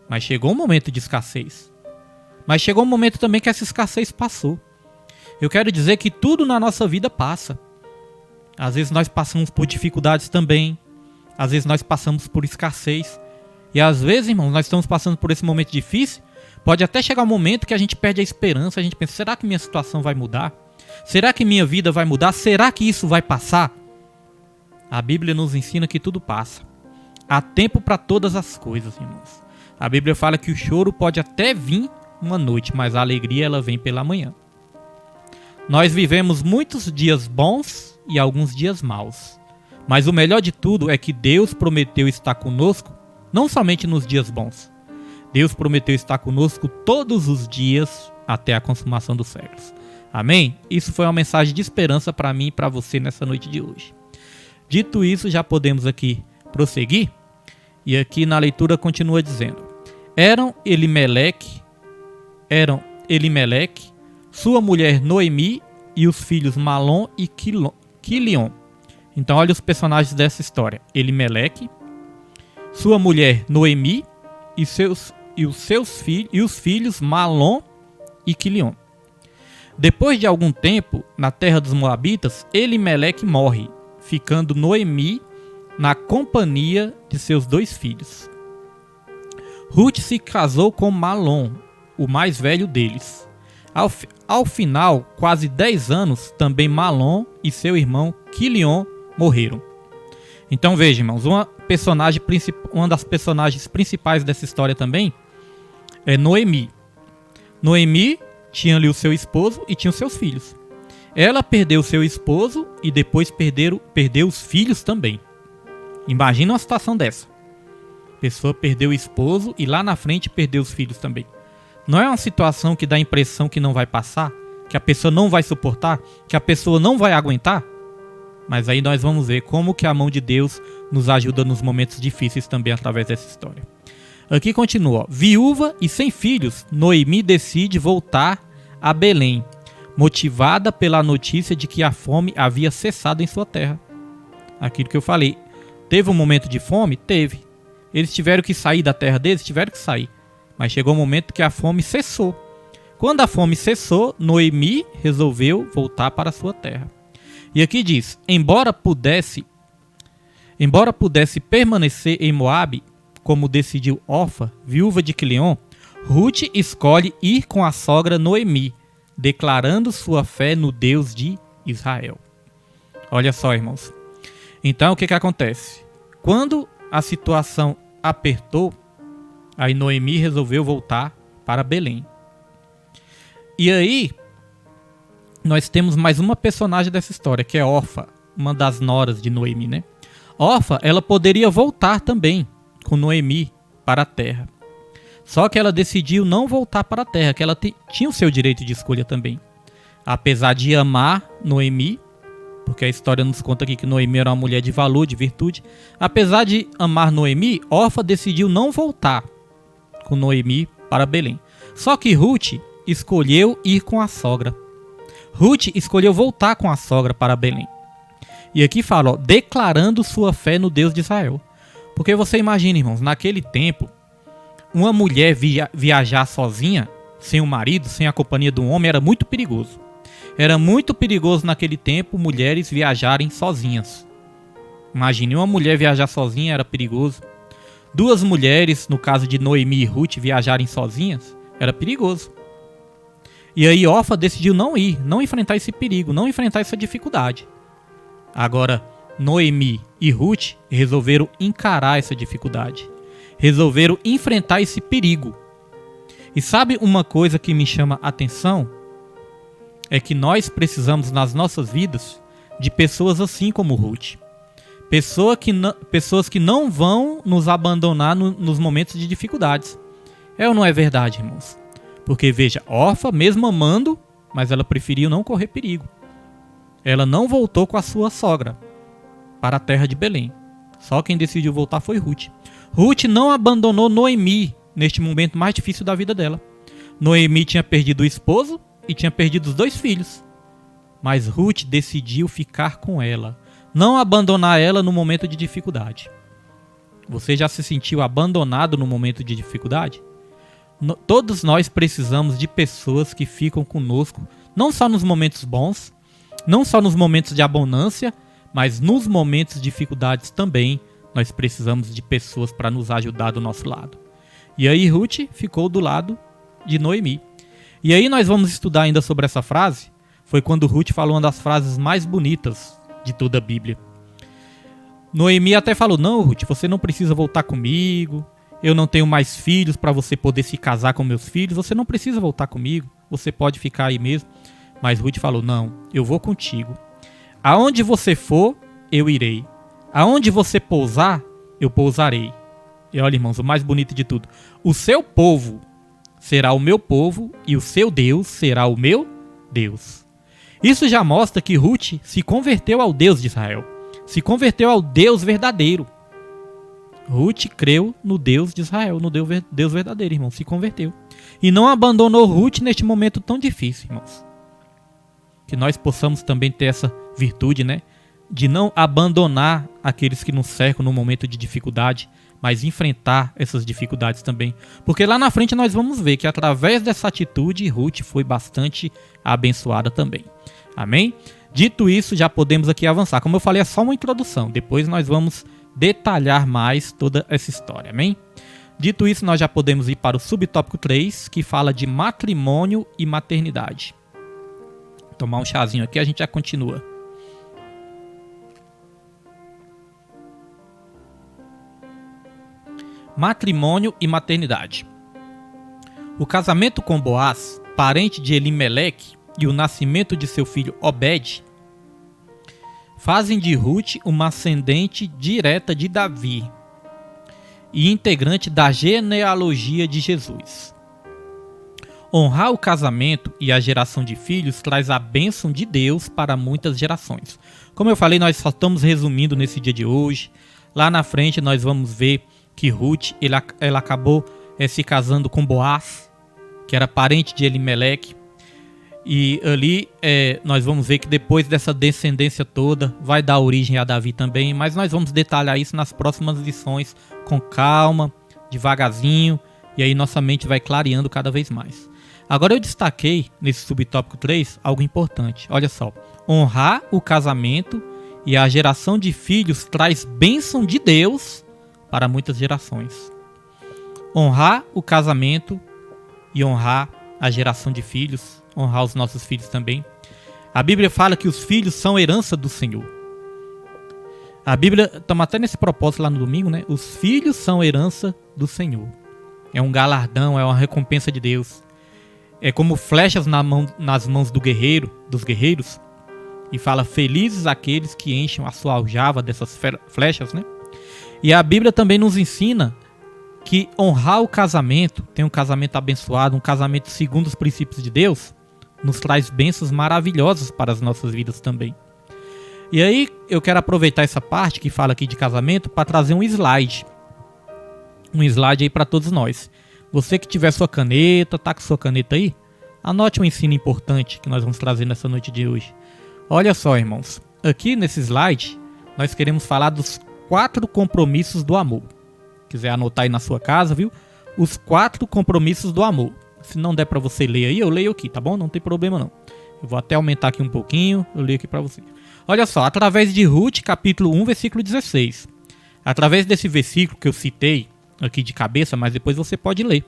Mas chegou um momento de escassez. Mas chegou um momento também que essa escassez passou. Eu quero dizer que tudo na nossa vida passa. Às vezes nós passamos por dificuldades também. Às vezes nós passamos por escassez. E às vezes, irmãos, nós estamos passando por esse momento difícil. Pode até chegar um momento que a gente perde a esperança. A gente pensa, será que minha situação vai mudar? Será que minha vida vai mudar? Será que isso vai passar? A Bíblia nos ensina que tudo passa. Há tempo para todas as coisas, irmãos. A Bíblia fala que o choro pode até vir uma noite, mas a alegria ela vem pela manhã. Nós vivemos muitos dias bons e alguns dias maus. Mas o melhor de tudo é que Deus prometeu estar conosco, não somente nos dias bons. Deus prometeu estar conosco todos os dias até a consumação dos séculos. Amém? Isso foi uma mensagem de esperança para mim e para você nessa noite de hoje. Dito isso, já podemos aqui prosseguir. E aqui na leitura continua dizendo: Eram Elimeleque, sua mulher Noemi e os filhos Malom e Quilion. Então olha os personagens dessa história. Elimeleque, sua mulher Noemi e os filhos Malom e Quilion. Depois de algum tempo, na terra dos Moabitas, Elimeleque morre, ficando Noemi na companhia de seus 2 filhos. Ruth se casou com Malom, o mais velho deles. Ao final, quase 10 anos, também Malom e seu irmão Quilion morreram. Então veja, irmãos, uma das personagens principais dessa história também é Noemi. Noemi tinha ali o seu esposo e tinha os seus filhos. Ela perdeu o seu esposo e depois perdeu os filhos também. Imagina uma situação dessa. A pessoa perdeu o esposo e lá na frente perdeu os filhos também. Não é uma situação que dá a impressão que não vai passar? Que a pessoa não vai suportar? Que a pessoa não vai aguentar? Mas aí nós vamos ver como que a mão de Deus nos ajuda nos momentos difíceis também através dessa história. Aqui continua, ó. Viúva e sem filhos, Noemi decide voltar a Belém, motivada pela notícia de que a fome havia cessado em sua terra. Aquilo que eu falei. Teve um momento de fome? Teve. Eles tiveram que sair da terra deles? Tiveram que sair. Mas chegou um momento que a fome cessou. Quando a fome cessou, Noemi resolveu voltar para a sua terra. E aqui diz, embora pudesse permanecer em Moabe, como decidiu Orfa, viúva de Quileon, Ruth escolhe ir com a sogra Noemi, declarando sua fé no Deus de Israel. Olha só, irmãos. Então, o que acontece? Quando a situação apertou, aí Noemi resolveu voltar para Belém. E aí, nós temos mais uma personagem dessa história, que é Orfa, uma das noras de Noemi, né? Orfa, ela poderia voltar também com Noemi para a terra. Só que ela decidiu não voltar para a terra, que ela tinha o seu direito de escolha também. Apesar de amar Noemi, porque a história nos conta aqui que Noemi era uma mulher de valor, de virtude. Apesar de amar Noemi, Orfa decidiu não voltar com Noemi para Belém. Só que Ruth escolheu ir com a sogra. Ruth escolheu voltar com a sogra para Belém. E aqui fala, ó, declarando sua fé no Deus de Israel. Porque você imagina, irmãos, naquele tempo, uma mulher viajar sozinha, sem o marido, sem a companhia de um homem, era muito perigoso. Era muito perigoso naquele tempo mulheres viajarem sozinhas. Imagine, uma mulher viajar sozinha era perigoso. Duas mulheres, no caso de Noemi e Ruth, viajarem sozinhas, era perigoso. E aí Orfa decidiu não ir, não enfrentar esse perigo, não enfrentar essa dificuldade. Agora, Noemi e Ruth resolveram encarar essa dificuldade. Resolveram enfrentar esse perigo. E sabe uma coisa que me chama a atenção? É que nós precisamos nas nossas vidas de pessoas assim como Ruth. Pessoas que não vão nos abandonar nos momentos de dificuldades. É ou não é verdade, irmãos? Porque veja, Orfa, mesmo amando, mas ela preferiu não correr perigo. Ela não voltou com a sua sogra para a terra de Belém. Só quem decidiu voltar foi Ruth. Ruth não abandonou Noemi neste momento mais difícil da vida dela. Noemi tinha perdido o esposo e tinha perdido os 2 filhos. Mas Ruth decidiu ficar com ela, não abandonar ela no momento de dificuldade. Você já se sentiu abandonado no momento de dificuldade? Todos nós precisamos de pessoas que ficam conosco, não só nos momentos bons, não só nos momentos de abundância, mas nos momentos de dificuldades também, nós precisamos de pessoas para nos ajudar do nosso lado. E aí Ruth ficou do lado de Noemi. E aí nós vamos estudar ainda sobre essa frase. Foi quando Ruth falou uma das frases mais bonitas de toda a Bíblia. Noemi até falou, não Ruth, você não precisa voltar comigo, eu não tenho mais filhos para você poder se casar com meus filhos, você não precisa voltar comigo, você pode ficar aí mesmo. Mas Ruth falou, não, eu vou contigo. Aonde você for, eu irei. Aonde você pousar, eu pousarei. E olha, irmãos, o mais bonito de tudo. O seu povo será o meu povo e o seu Deus será o meu Deus. Isso já mostra que Ruth se converteu ao Deus de Israel. Se converteu ao Deus verdadeiro. Ruth creu no Deus de Israel, no Deus verdadeiro, irmão. Se converteu. E não abandonou Ruth neste momento tão difícil, irmãos. Que nós possamos também ter essa virtude, né? De não abandonar aqueles que nos cercam no momento de dificuldade, mas enfrentar essas dificuldades também. Porque lá na frente nós vamos ver que através dessa atitude, Ruth foi bastante abençoada também. Amém? Dito isso, já podemos aqui avançar. Como eu falei, é só uma introdução. Depois nós vamos detalhar mais toda essa história. Amém? Dito isso, nós já podemos ir para o subtópico 3, que fala de matrimônio e maternidade. Tomar um chazinho aqui, a gente já continua. matrimônio e maternidade. O casamento com Boaz, parente de Elimeleque, e o nascimento de seu filho Obed fazem de Ruth uma ascendente direta de Davi e integrante da genealogia de Jesus. Honrar o casamento e a geração de filhos traz a bênção de Deus para muitas gerações. Como eu falei, nós só estamos resumindo nesse dia de hoje. Lá na frente nós vamos ver que Ruth ela acabou se casando com Boaz, que era parente de Elimeleque. E ali nós vamos ver que depois dessa descendência toda vai dar origem a Davi também. Mas nós vamos detalhar isso nas próximas lições com calma, devagarzinho. E aí nossa mente vai clareando cada vez mais. Agora eu destaquei nesse subtópico 3 algo importante. Olha só. Honrar o casamento e a geração de filhos traz bênção de Deus para muitas gerações. Honrar o casamento e honrar a geração de filhos. Honrar os nossos filhos também. A Bíblia fala que os filhos são herança do Senhor. A Bíblia, estamos até nesse propósito lá no domingo, né? Os filhos são herança do Senhor. É um galardão, é uma recompensa de Deus. É como flechas nas mãos dos guerreiros. E fala, felizes aqueles que enchem a sua aljava dessas flechas, né? E a Bíblia também nos ensina que honrar o casamento, ter um casamento abençoado, um casamento segundo os princípios de Deus, nos traz bênçãos maravilhosas para as nossas vidas também. E aí eu quero aproveitar essa parte que fala aqui de casamento para trazer um slide. Um slide aí para todos nós. Você que tiver sua caneta, tá com sua caneta aí, anote um ensino importante que nós vamos trazer nessa noite de hoje. Olha só, irmãos. Aqui nesse slide, nós queremos falar dos 4 compromissos do amor. Quiser anotar aí na sua casa, viu? Os 4 compromissos do amor. Se não der para você ler aí, eu leio aqui, tá bom? Não tem problema não. Eu vou até aumentar aqui um pouquinho, eu leio aqui para você. Olha só, através de Ruth, capítulo 1, versículo 16. Através desse versículo que eu citei aqui de cabeça, mas depois você pode ler.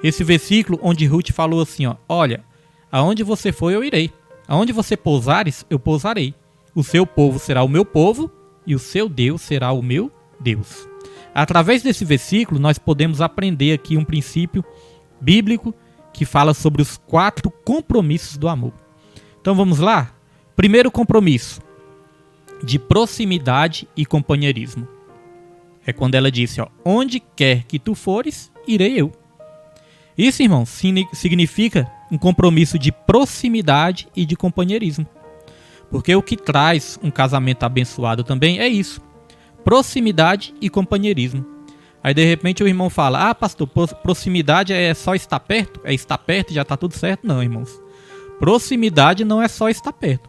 Esse versículo onde Ruth falou assim, ó, olha, aonde você for eu irei. Aonde você pousares, eu pousarei. O seu povo será o meu povo e o seu Deus será o meu Deus. Através desse versículo, nós podemos aprender aqui um princípio bíblico que fala sobre os 4 compromissos do amor. Então vamos lá? Primeiro compromisso, de proximidade e companheirismo. É quando ela disse, ó, onde quer que tu fores, irei eu. Isso, irmão, significa um compromisso de proximidade e de companheirismo. Porque o que traz um casamento abençoado também é isso. Proximidade e companheirismo. Aí de repente o irmão fala, ah pastor, proximidade é só estar perto? É estar perto e já está tudo certo? Não, irmãos. Proximidade não é só estar perto.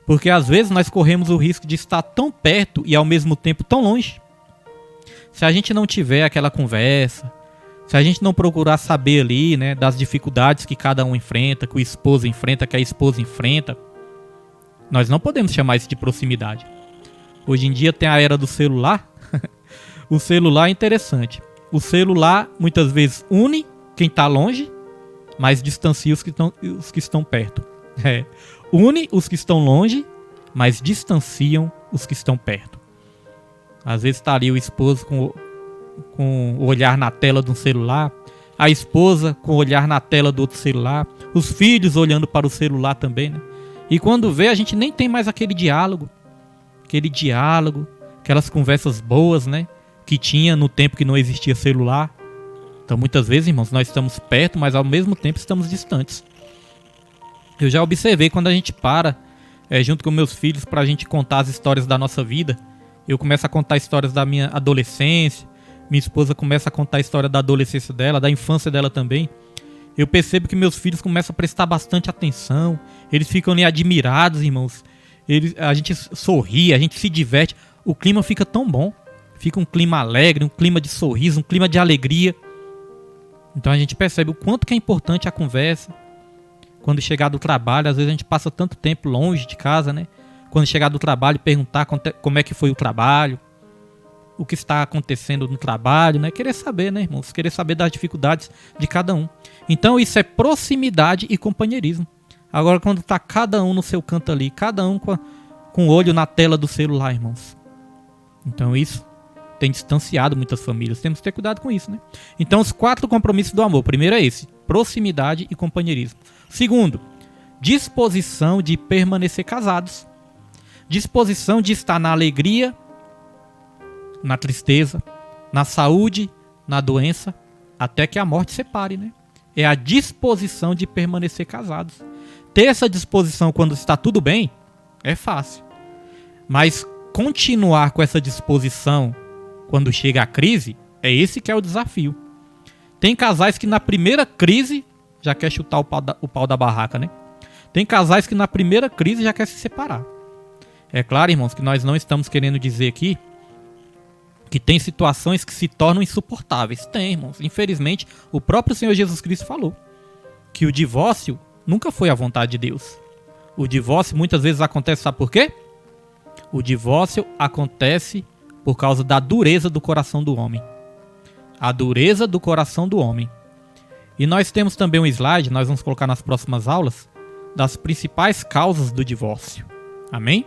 Porque às vezes nós corremos o risco de estar tão perto e ao mesmo tempo tão longe. Se a gente não tiver aquela conversa, se a gente não procurar saber ali, né, das dificuldades que cada um enfrenta, que o esposo enfrenta, que a esposa enfrenta, nós não podemos chamar isso de proximidade. Hoje em dia tem a era do celular. O celular é interessante. O celular muitas vezes une quem está longe, mas distancia os que estão perto. Une os que estão longe, mas distanciam os que estão perto. Às vezes está ali o esposo com o olhar na tela de um celular, a esposa com o olhar na tela do outro celular, os filhos olhando para o celular também, né? E quando vê, a gente nem tem mais aquele diálogo, aquelas conversas boas, né? Que tinha no tempo que não existia celular. Então muitas vezes, irmãos, nós estamos perto, mas ao mesmo tempo estamos distantes. Eu já observei quando a gente para junto com meus filhos para a gente contar as histórias da nossa vida. Eu começo a contar histórias da minha adolescência, minha esposa começa a contar a história da adolescência dela, da infância dela também. Eu percebo que meus filhos começam a prestar bastante atenção, eles ficam ali admirados, irmãos. A gente sorri, a gente se diverte, o clima fica tão bom. Fica um clima alegre, um clima de sorriso, um clima de alegria. Então a gente percebe o quanto que é importante a conversa. Quando chegar do trabalho, às vezes a gente passa tanto tempo longe de casa, né? Quando chegar do trabalho, perguntar como é que foi o trabalho, o que está acontecendo no trabalho, né? Querer saber, né, irmãos? Querer saber das dificuldades de cada um. Então isso é proximidade e companheirismo. Agora quando está cada um no seu canto ali, cada um com o olho na tela do celular, irmãos. Então isso tem distanciado muitas famílias. Temos que ter cuidado com isso, né? Então, os 4 compromissos do amor. Primeiro é esse: proximidade e companheirismo. Segundo, disposição de permanecer casados. Disposição de estar na alegria, na tristeza, na saúde, na doença, até que a morte separe, né? É a disposição de permanecer casados. Ter essa disposição quando está tudo bem é fácil. Mas continuar com essa disposição quando chega a crise, é esse que é o desafio. Tem casais que na primeira crise já quer chutar o pau da barraca, né? Tem casais que na primeira crise já quer se separar. É claro, irmãos, que nós não estamos querendo dizer aqui que tem situações que se tornam insuportáveis. Tem, irmãos. Infelizmente, o próprio Senhor Jesus Cristo falou que o divórcio nunca foi a vontade de Deus. O divórcio muitas vezes acontece, sabe por quê? O divórcio acontece por causa da dureza do coração do homem. A dureza do coração do homem. E nós temos também um slide, nós vamos colocar nas próximas aulas, das principais causas do divórcio. Amém?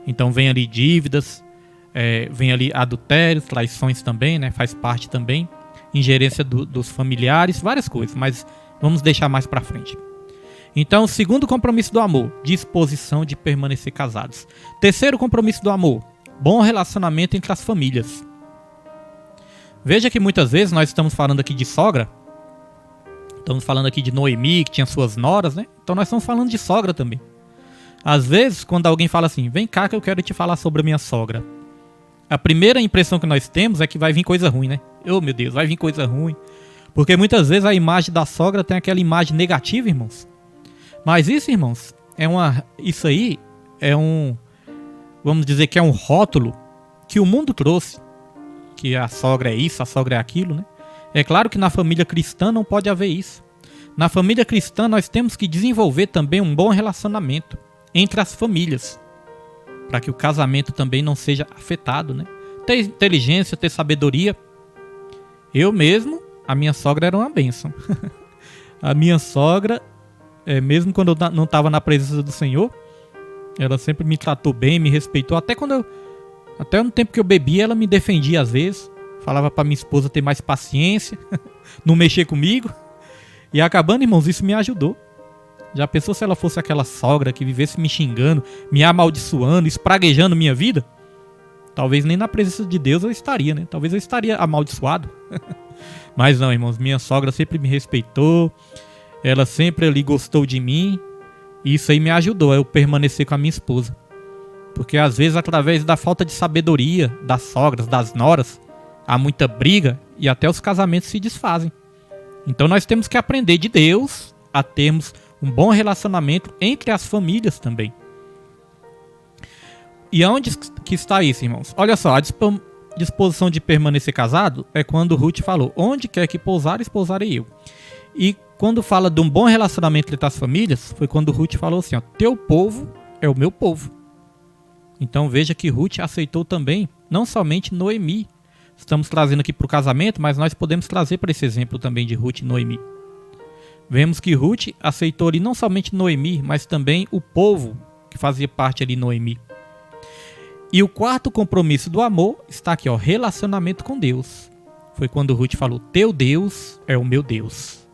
Então vem ali dívidas, vem ali adultérios, traições também, né? Faz parte também. Ingerência dos familiares, várias coisas, mas vamos deixar mais pra frente. Então, segundo compromisso do amor, disposição de permanecer casados. Terceiro compromisso do amor, bom relacionamento entre as famílias. Veja que muitas vezes nós estamos falando aqui de sogra, estamos falando aqui de Noemi, que tinha suas noras, né? Então nós estamos falando de sogra também. Às vezes, quando alguém fala assim, vem cá que eu quero te falar sobre a minha sogra, a primeira impressão que nós temos é que vai vir coisa ruim, né? Oh, meu Deus, vai vir coisa ruim. Porque muitas vezes a imagem da sogra tem aquela imagem negativa, irmãos. Mas isso, irmãos, isso aí é vamos dizer que é um rótulo que o mundo trouxe. Que a sogra é isso, a sogra é aquilo, né? É claro que na família cristã não pode haver isso. Na família cristã nós temos que desenvolver também um bom relacionamento entre as famílias, para que o casamento também não seja afetado, né? Ter inteligência, ter sabedoria. Eu mesmo, a minha sogra era uma bênção. A minha sogra, mesmo quando eu não estava na presença do Senhor, ela sempre me tratou bem, me respeitou. Até no tempo que eu bebia, ela me defendia às vezes. Falava para minha esposa ter mais paciência, não mexer comigo. E acabando, irmãos, isso me ajudou. Já pensou se ela fosse aquela sogra que vivesse me xingando, me amaldiçoando, espraguejando minha vida? Talvez nem na presença de Deus eu estaria, né? Talvez eu estaria amaldiçoado. Mas não, irmãos, minha sogra sempre me respeitou. Ela sempre ali gostou de mim. E isso aí me ajudou a eu permanecer com a minha esposa. Porque às vezes, através da falta de sabedoria das sogras, das noras, há muita briga e até os casamentos se desfazem. Então nós temos que aprender de Deus a termos um bom relacionamento entre as famílias também. E aonde que está isso, irmãos? Olha só, a disposição de permanecer casado é quando Ruth falou, onde quer que pousares, pousarei eu. E quando fala de um bom relacionamento entre as famílias, foi quando Ruth falou assim, ó, teu povo é o meu povo. Então veja que Ruth aceitou também, não somente Noemi. Estamos trazendo aqui para o casamento, mas nós podemos trazer para esse exemplo também de Ruth e Noemi. Vemos que Ruth aceitou ali não somente Noemi, mas também o povo que fazia parte ali Noemi. E o quarto compromisso do amor está aqui, ó, relacionamento com Deus. Foi quando Ruth falou, teu Deus é o meu Deus.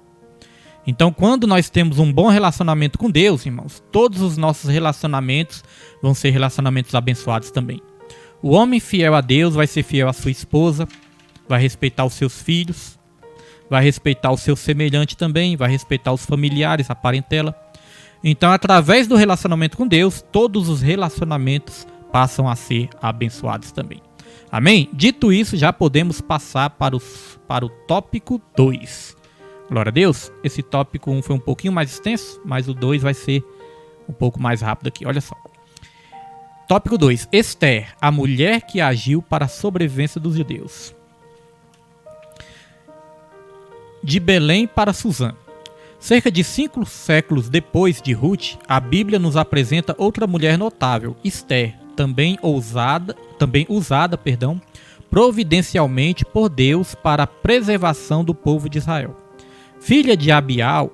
Então, quando nós temos um bom relacionamento com Deus, irmãos, todos os nossos relacionamentos vão ser relacionamentos abençoados também. O homem fiel a Deus vai ser fiel à sua esposa, vai respeitar os seus filhos, vai respeitar o seu semelhante também, vai respeitar os familiares, a parentela. Então, através do relacionamento com Deus, todos os relacionamentos passam a ser abençoados também. Amém? Dito isso, já podemos passar para o tópico 2. Glória a Deus. Esse tópico 1 foi um pouquinho mais extenso, mas o 2 vai ser um pouco mais rápido aqui. Olha só. Tópico 2. Esther, a mulher que agiu para a sobrevivência dos judeus. De Belém para Susã. Cerca de 5 séculos depois de Ruth, a Bíblia nos apresenta outra mulher notável, Esther, também usada, providencialmente por Deus para a preservação do povo de Israel. Filha de Abiail,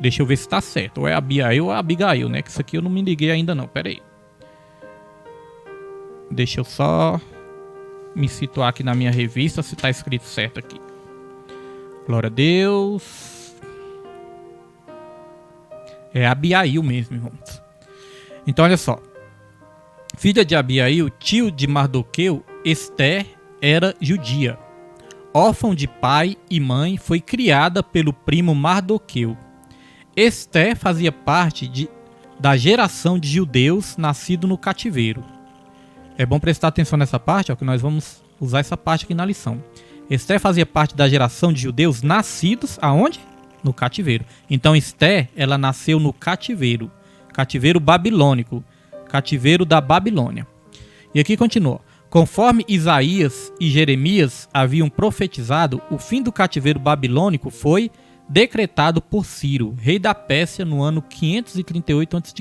deixa eu ver se está certo, ou é Abiail ou Abigail, né? Que isso aqui eu não me liguei ainda não, pera aí. Deixa eu só me situar aqui na minha revista se está escrito certo aqui. Glória a Deus. É Abiail mesmo, irmãos. Então olha só. Filha de Abiail, tio de Mardoqueu, Ester era judia. Órfã de pai e mãe, foi criada pelo primo Mardoqueu. Ester fazia parte da geração de judeus nascidos no cativeiro. É bom prestar atenção nessa parte, ó, que nós vamos usar essa parte aqui na lição. Ester fazia parte da geração de judeus nascidos aonde? No cativeiro. Então Ester, ela nasceu no cativeiro. Cativeiro babilônico. Cativeiro da Babilônia. E aqui continua. Conforme Isaías e Jeremias haviam profetizado, o fim do cativeiro babilônico foi decretado por Ciro, rei da Pérsia, no ano 538 a.C.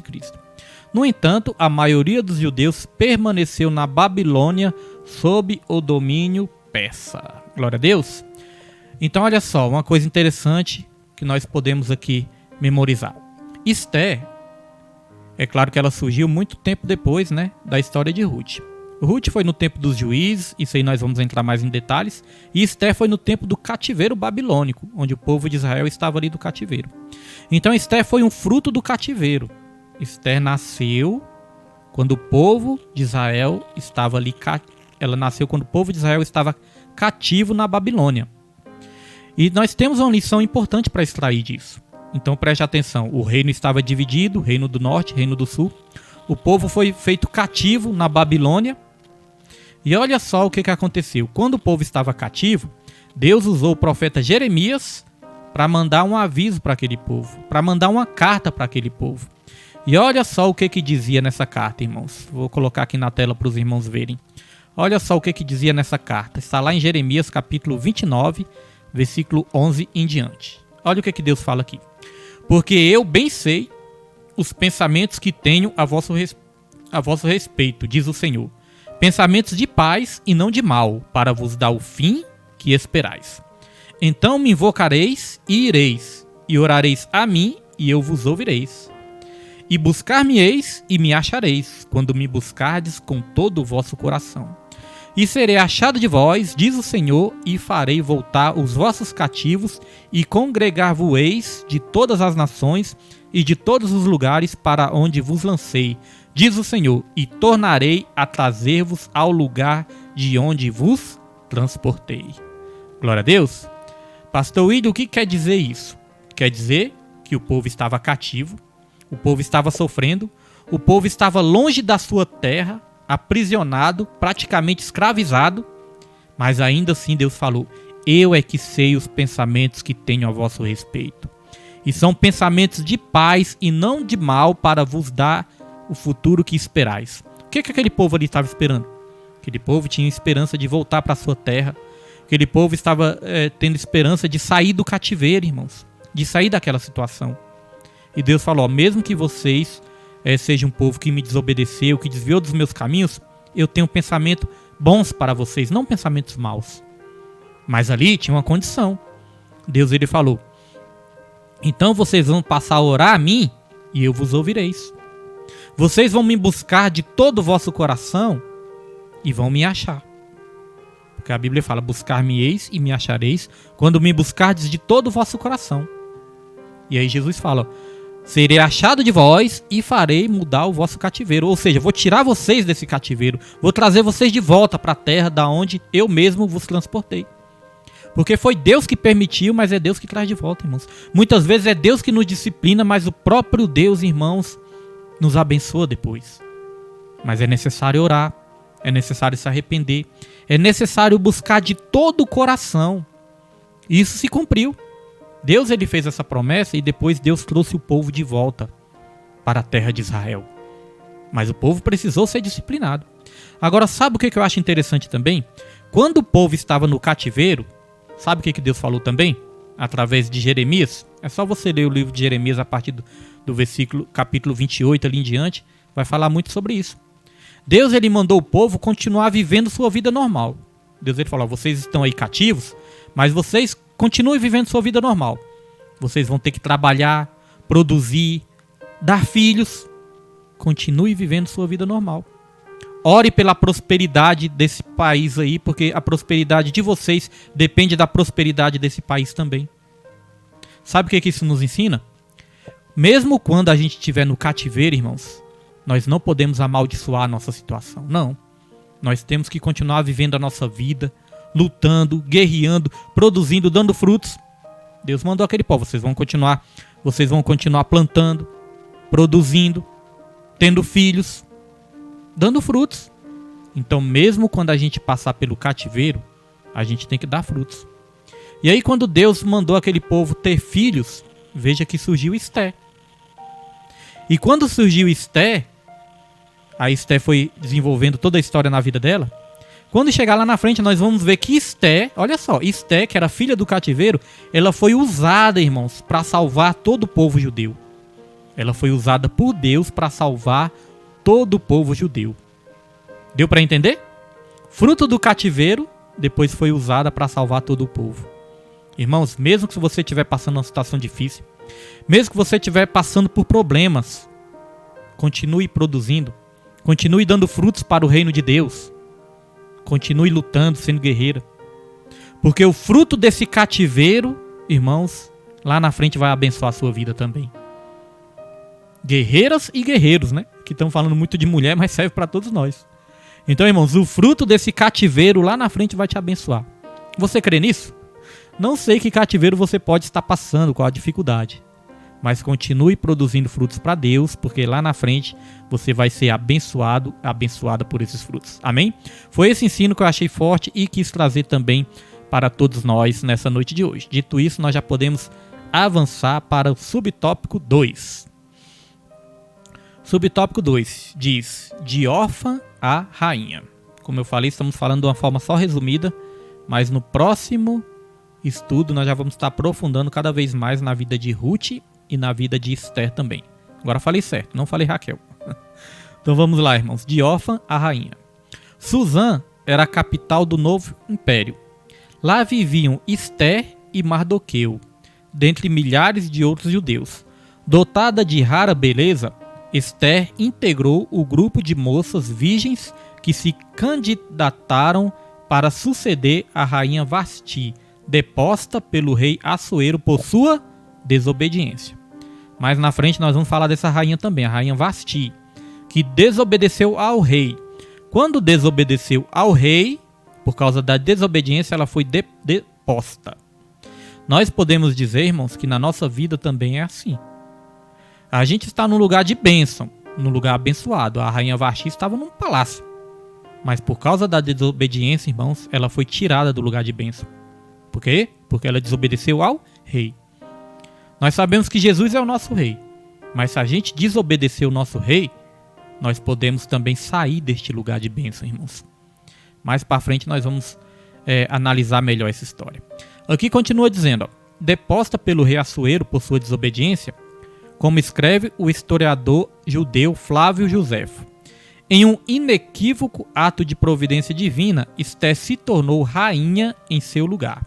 No entanto, a maioria dos judeus permaneceu na Babilônia sob o domínio persa. Glória a Deus. Então, olha só, uma coisa interessante que nós podemos aqui memorizar. Ester, é claro que ela surgiu muito tempo depois, né, da história de Ruth. Ruth foi no tempo dos juízes, isso aí nós vamos entrar mais em detalhes, e Ester foi no tempo do cativeiro babilônico, onde o povo de Israel estava ali do cativeiro. Então Ester foi um fruto do cativeiro. Ester nasceu quando o povo de Israel estava ali, ela nasceu quando o povo de Israel estava cativo na Babilônia. E nós temos uma lição importante para extrair disso. Então preste atenção, o reino estava dividido, reino do norte, reino do sul. O povo foi feito cativo na Babilônia. E olha só o que aconteceu. Quando o povo estava cativo, Deus usou o profeta Jeremias para mandar um aviso para aquele povo, para mandar uma carta para aquele povo. E olha só o que dizia nessa carta, irmãos. Vou colocar aqui na tela para os irmãos verem. Olha só o que dizia nessa carta. Está lá em Jeremias capítulo 29, versículo 11 em diante. Olha o que Deus fala aqui. Porque eu bem sei os pensamentos que tenho a vosso respeito, diz o Senhor. Pensamentos de paz e não de mal, para vos dar o fim que esperais. Então me invocareis e ireis, e orareis a mim, e eu vos ouvireis. E buscar-me-eis e me achareis, quando me buscardes com todo o vosso coração. E serei achado de vós, diz o Senhor, e farei voltar os vossos cativos, e congregar-vos-eis de todas as nações e de todos os lugares para onde vos lancei, diz o Senhor, e tornarei a trazer-vos ao lugar de onde vos transportei. Glória a Deus. Pastor William, o que quer dizer isso? Quer dizer que o povo estava cativo, o povo estava sofrendo, o povo estava longe da sua terra, aprisionado, praticamente escravizado, mas ainda assim Deus falou, eu é que sei os pensamentos que tenho a vosso respeito. E são pensamentos de paz e não de mal para vos dar o futuro que esperais. O que aquele povo ali estava esperando? Aquele povo tinha esperança de voltar para a sua terra. Aquele povo estava tendo esperança de sair do cativeiro, irmãos. De sair daquela situação. E Deus falou, mesmo que vocês sejam um povo que me desobedeceu, que desviou dos meus caminhos, eu tenho pensamentos bons para vocês, não pensamentos maus. Mas ali tinha uma condição. Deus ele falou, então vocês vão passar a orar a mim e eu vos ouvireis. Vocês vão me buscar de todo o vosso coração e vão me achar. Porque a Bíblia fala, buscar-me-eis e me achareis quando me buscardes de todo o vosso coração. E aí Jesus fala, serei achado de vós e farei mudar o vosso cativeiro. Ou seja, vou tirar vocês desse cativeiro, vou trazer vocês de volta para a terra da onde eu mesmo vos transportei. Porque foi Deus que permitiu, mas é Deus que traz de volta, irmãos. Muitas vezes é Deus que nos disciplina, mas o próprio Deus, irmãos, nos abençoa depois. Mas é necessário orar, é necessário se arrepender, é necessário buscar de todo o coração. E isso se cumpriu. Deus ele fez essa promessa e depois Deus trouxe o povo de volta para a terra de Israel. Mas o povo precisou ser disciplinado. Agora, sabe o que eu acho interessante também? Quando o povo estava no cativeiro, sabe o que Deus falou também? Através de Jeremias. É só você ler o livro de Jeremias a partir do versículo, capítulo 28 ali em diante. Vai falar muito sobre isso. Deus ele mandou o povo continuar vivendo sua vida normal. Deus ele falou, vocês estão aí cativos, mas vocês continuem vivendo sua vida normal. Vocês vão ter que trabalhar, produzir, dar filhos. Continue vivendo sua vida normal. Ore pela prosperidade desse país aí, porque a prosperidade de vocês depende da prosperidade desse país também. Sabe o que isso nos ensina? Mesmo quando a gente estiver no cativeiro, irmãos, nós não podemos amaldiçoar a nossa situação. Não. Nós temos que continuar vivendo a nossa vida, lutando, guerreando, produzindo, dando frutos. Deus mandou aquele povo, vocês vão continuar plantando, produzindo, tendo filhos, dando frutos. Então, mesmo quando a gente passar pelo cativeiro, a gente tem que dar frutos. E aí, quando Deus mandou aquele povo ter filhos, veja que surgiu Esté. E quando surgiu Esté, a Esté foi desenvolvendo toda a história na vida dela. Quando chegar lá na frente, nós vamos ver que Esté, olha só, Esté, que era filha do cativeiro, ela foi usada, irmãos, para salvar todo o povo judeu. Ela foi usada por Deus para salvar todo o povo judeu. Deu para entender? Fruto do cativeiro, depois foi usada para salvar todo o povo. Irmãos, mesmo que você estiver passando uma situação difícil, mesmo que você estiver passando por problemas, continue produzindo, continue dando frutos para o reino de Deus, continue lutando, sendo guerreira, porque o fruto desse cativeiro, irmãos, lá na frente vai abençoar a sua vida também. Guerreiras e guerreiros, né? Que estão falando muito de mulher, mas serve para todos nós. Então, irmãos, o fruto desse cativeiro lá na frente vai te abençoar. Você crê nisso? Não sei que cativeiro você pode estar passando, qual a dificuldade. Mas continue produzindo frutos para Deus, porque lá na frente você vai ser abençoado, abençoada por esses frutos. Amém? Foi esse ensino que eu achei forte e quis trazer também para todos nós nessa noite de hoje. Dito isso, nós já podemos avançar para o subtópico 2. Subtópico 2 diz: de órfã a rainha. Como eu falei, estamos falando de uma forma só resumida, mas no próximo estudo nós já vamos estar aprofundando cada vez mais na vida de Ruth e na vida de Esther também. Agora falei certo, não falei Raquel. Então vamos lá, irmãos. De órfã a rainha. Suzã era a capital do novo império. Lá viviam Esther e Mardoqueu, dentre milhares de outros judeus. Dotada de rara beleza, Esther integrou o grupo de moças virgens que se candidataram para suceder a rainha Vasti, deposta pelo rei Assuero por sua desobediência. Mais na frente nós vamos falar dessa rainha também, a rainha Vasti, que desobedeceu ao rei. Quando desobedeceu ao rei, por causa da desobediência, ela foi deposta. Nós podemos dizer, irmãos, que na nossa vida também é assim. A gente está num lugar de bênção, num lugar abençoado. A rainha Vasti estava num palácio. Mas por causa da desobediência, irmãos, ela foi tirada do lugar de bênção. Por quê? Porque ela desobedeceu ao rei. Nós sabemos que Jesus é o nosso rei. Mas se a gente desobedecer o nosso rei, nós podemos também sair deste lugar de bênção, irmãos. Mais para frente nós vamos analisar melhor essa história. Aqui continua dizendo, ó, deposta pelo rei Assuero por sua desobediência, como escreve o historiador judeu Flávio Joséfo. Em um inequívoco ato de providência divina, Esther se tornou rainha em seu lugar.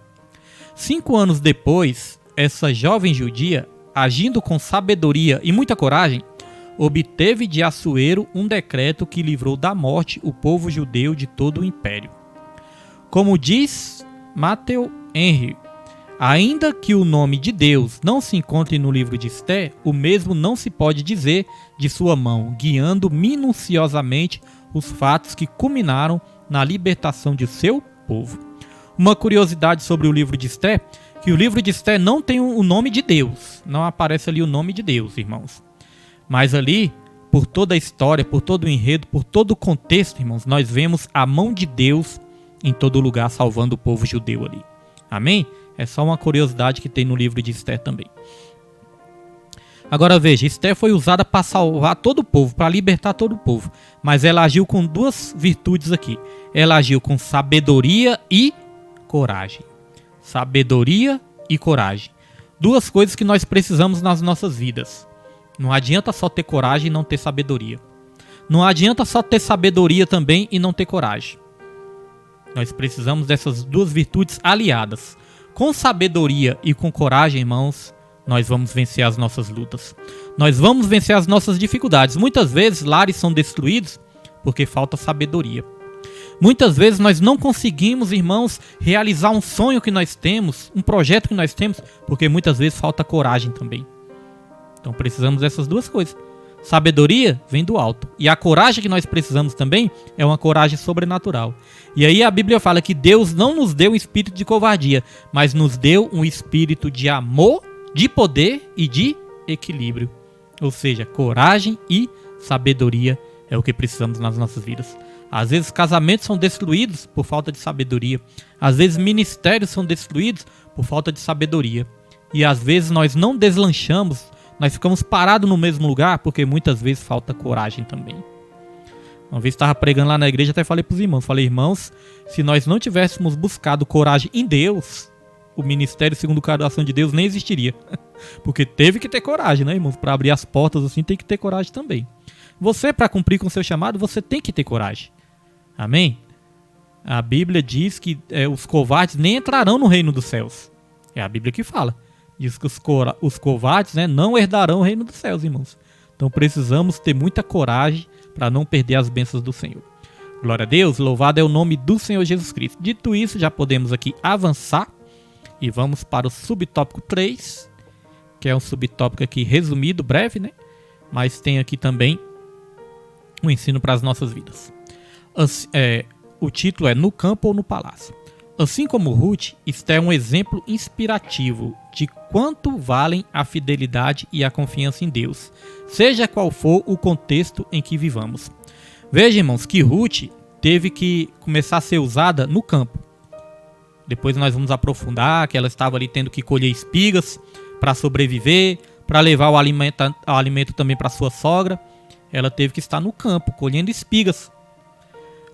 5 anos depois, essa jovem judia, agindo com sabedoria e muita coragem, obteve de Assuero um decreto que livrou da morte o povo judeu de todo o império. Como diz Matthew Henry, ainda que o nome de Deus não se encontre no livro de Esther, o mesmo não se pode dizer de sua mão, guiando minuciosamente os fatos que culminaram na libertação de seu povo. Uma curiosidade sobre o livro de Esther, que o livro de Esther não tem o nome de Deus, não aparece ali o nome de Deus, irmãos. Mas ali, por toda a história, por todo o enredo, por todo o contexto, irmãos, nós vemos a mão de Deus em todo lugar salvando o povo judeu ali. Amém? É só uma curiosidade que tem no livro de Esther também. Agora veja, Esther foi usada para salvar todo o povo, para libertar todo o povo. Mas ela agiu com 2 virtudes aqui. Ela agiu com sabedoria e coragem. Sabedoria e coragem. 2 coisas que nós precisamos nas nossas vidas. Não adianta só ter coragem e não ter sabedoria. Não adianta só ter sabedoria também e não ter coragem. Nós precisamos dessas 2 virtudes aliadas. Com sabedoria e com coragem, irmãos, nós vamos vencer as nossas lutas. Nós vamos vencer as nossas dificuldades. Muitas vezes, lares são destruídos porque falta sabedoria. Muitas vezes nós não conseguimos, irmãos, realizar um sonho que nós temos, um projeto que nós temos, porque muitas vezes falta coragem também. Então precisamos dessas duas coisas. Sabedoria vem do alto. E a coragem que nós precisamos também é uma coragem sobrenatural. E aí a Bíblia fala que Deus não nos deu um espírito de covardia, mas nos deu um espírito de amor, de poder e de equilíbrio. Ou seja, coragem e sabedoria é o que precisamos nas nossas vidas. Às vezes casamentos são destruídos por falta de sabedoria. Às vezes ministérios são destruídos por falta de sabedoria. E às vezes nós não deslanchamos, nós ficamos parados no mesmo lugar porque muitas vezes falta coragem também. Uma vez estava pregando lá na igreja, até falei para os irmãos. Falei, irmãos, se nós não tivéssemos buscado coragem em Deus, o ministério segundo o coração de Deus nem existiria. Porque teve que ter coragem, né, irmãos? Para abrir as portas assim tem que ter coragem também. Você, para cumprir com o seu chamado, você tem que ter coragem. Amém? A Bíblia diz que os covardes nem entrarão no reino dos céus. É a Bíblia que fala. Diz que os covardes, né, não herdarão o reino dos céus, irmãos. Então precisamos ter muita coragem para não perder as bênçãos do Senhor. Glória a Deus, louvado é o nome do Senhor Jesus Cristo. Dito isso, já podemos aqui avançar e vamos para o subtópico 3, que é um subtópico aqui resumido, breve, né? Mas tem aqui também um ensino para as nossas vidas. O título é No Campo ou no Palácio. Assim como Ruth, Esther é um exemplo inspirativo de quanto valem a fidelidade e a confiança em Deus, seja qual for o contexto em que vivamos. Veja, irmãos, que Ruth teve que começar a ser usada no campo. Depois nós vamos aprofundar que ela estava ali tendo que colher espigas para sobreviver, para levar o alimento também para sua sogra. Ela teve que estar no campo, colhendo espigas.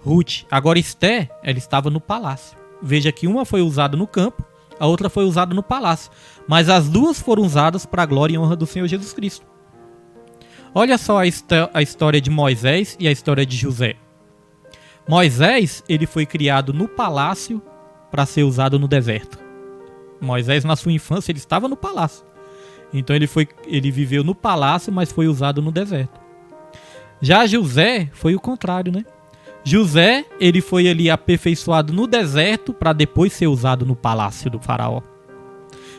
Ruth. Agora Esther, ela estava no palácio. Veja que uma foi usada no campo, a outra foi usada no palácio. Mas as duas foram usadas para a glória e honra do Senhor Jesus Cristo. Olha só a história de Moisés e a história de José. Moisés, ele foi criado no palácio para ser usado no deserto. Moisés, na sua infância, ele estava no palácio. Então ele viveu no palácio, mas foi usado no deserto. Já José foi o contrário, né? José, ele foi ali aperfeiçoado no deserto para depois ser usado no palácio do faraó.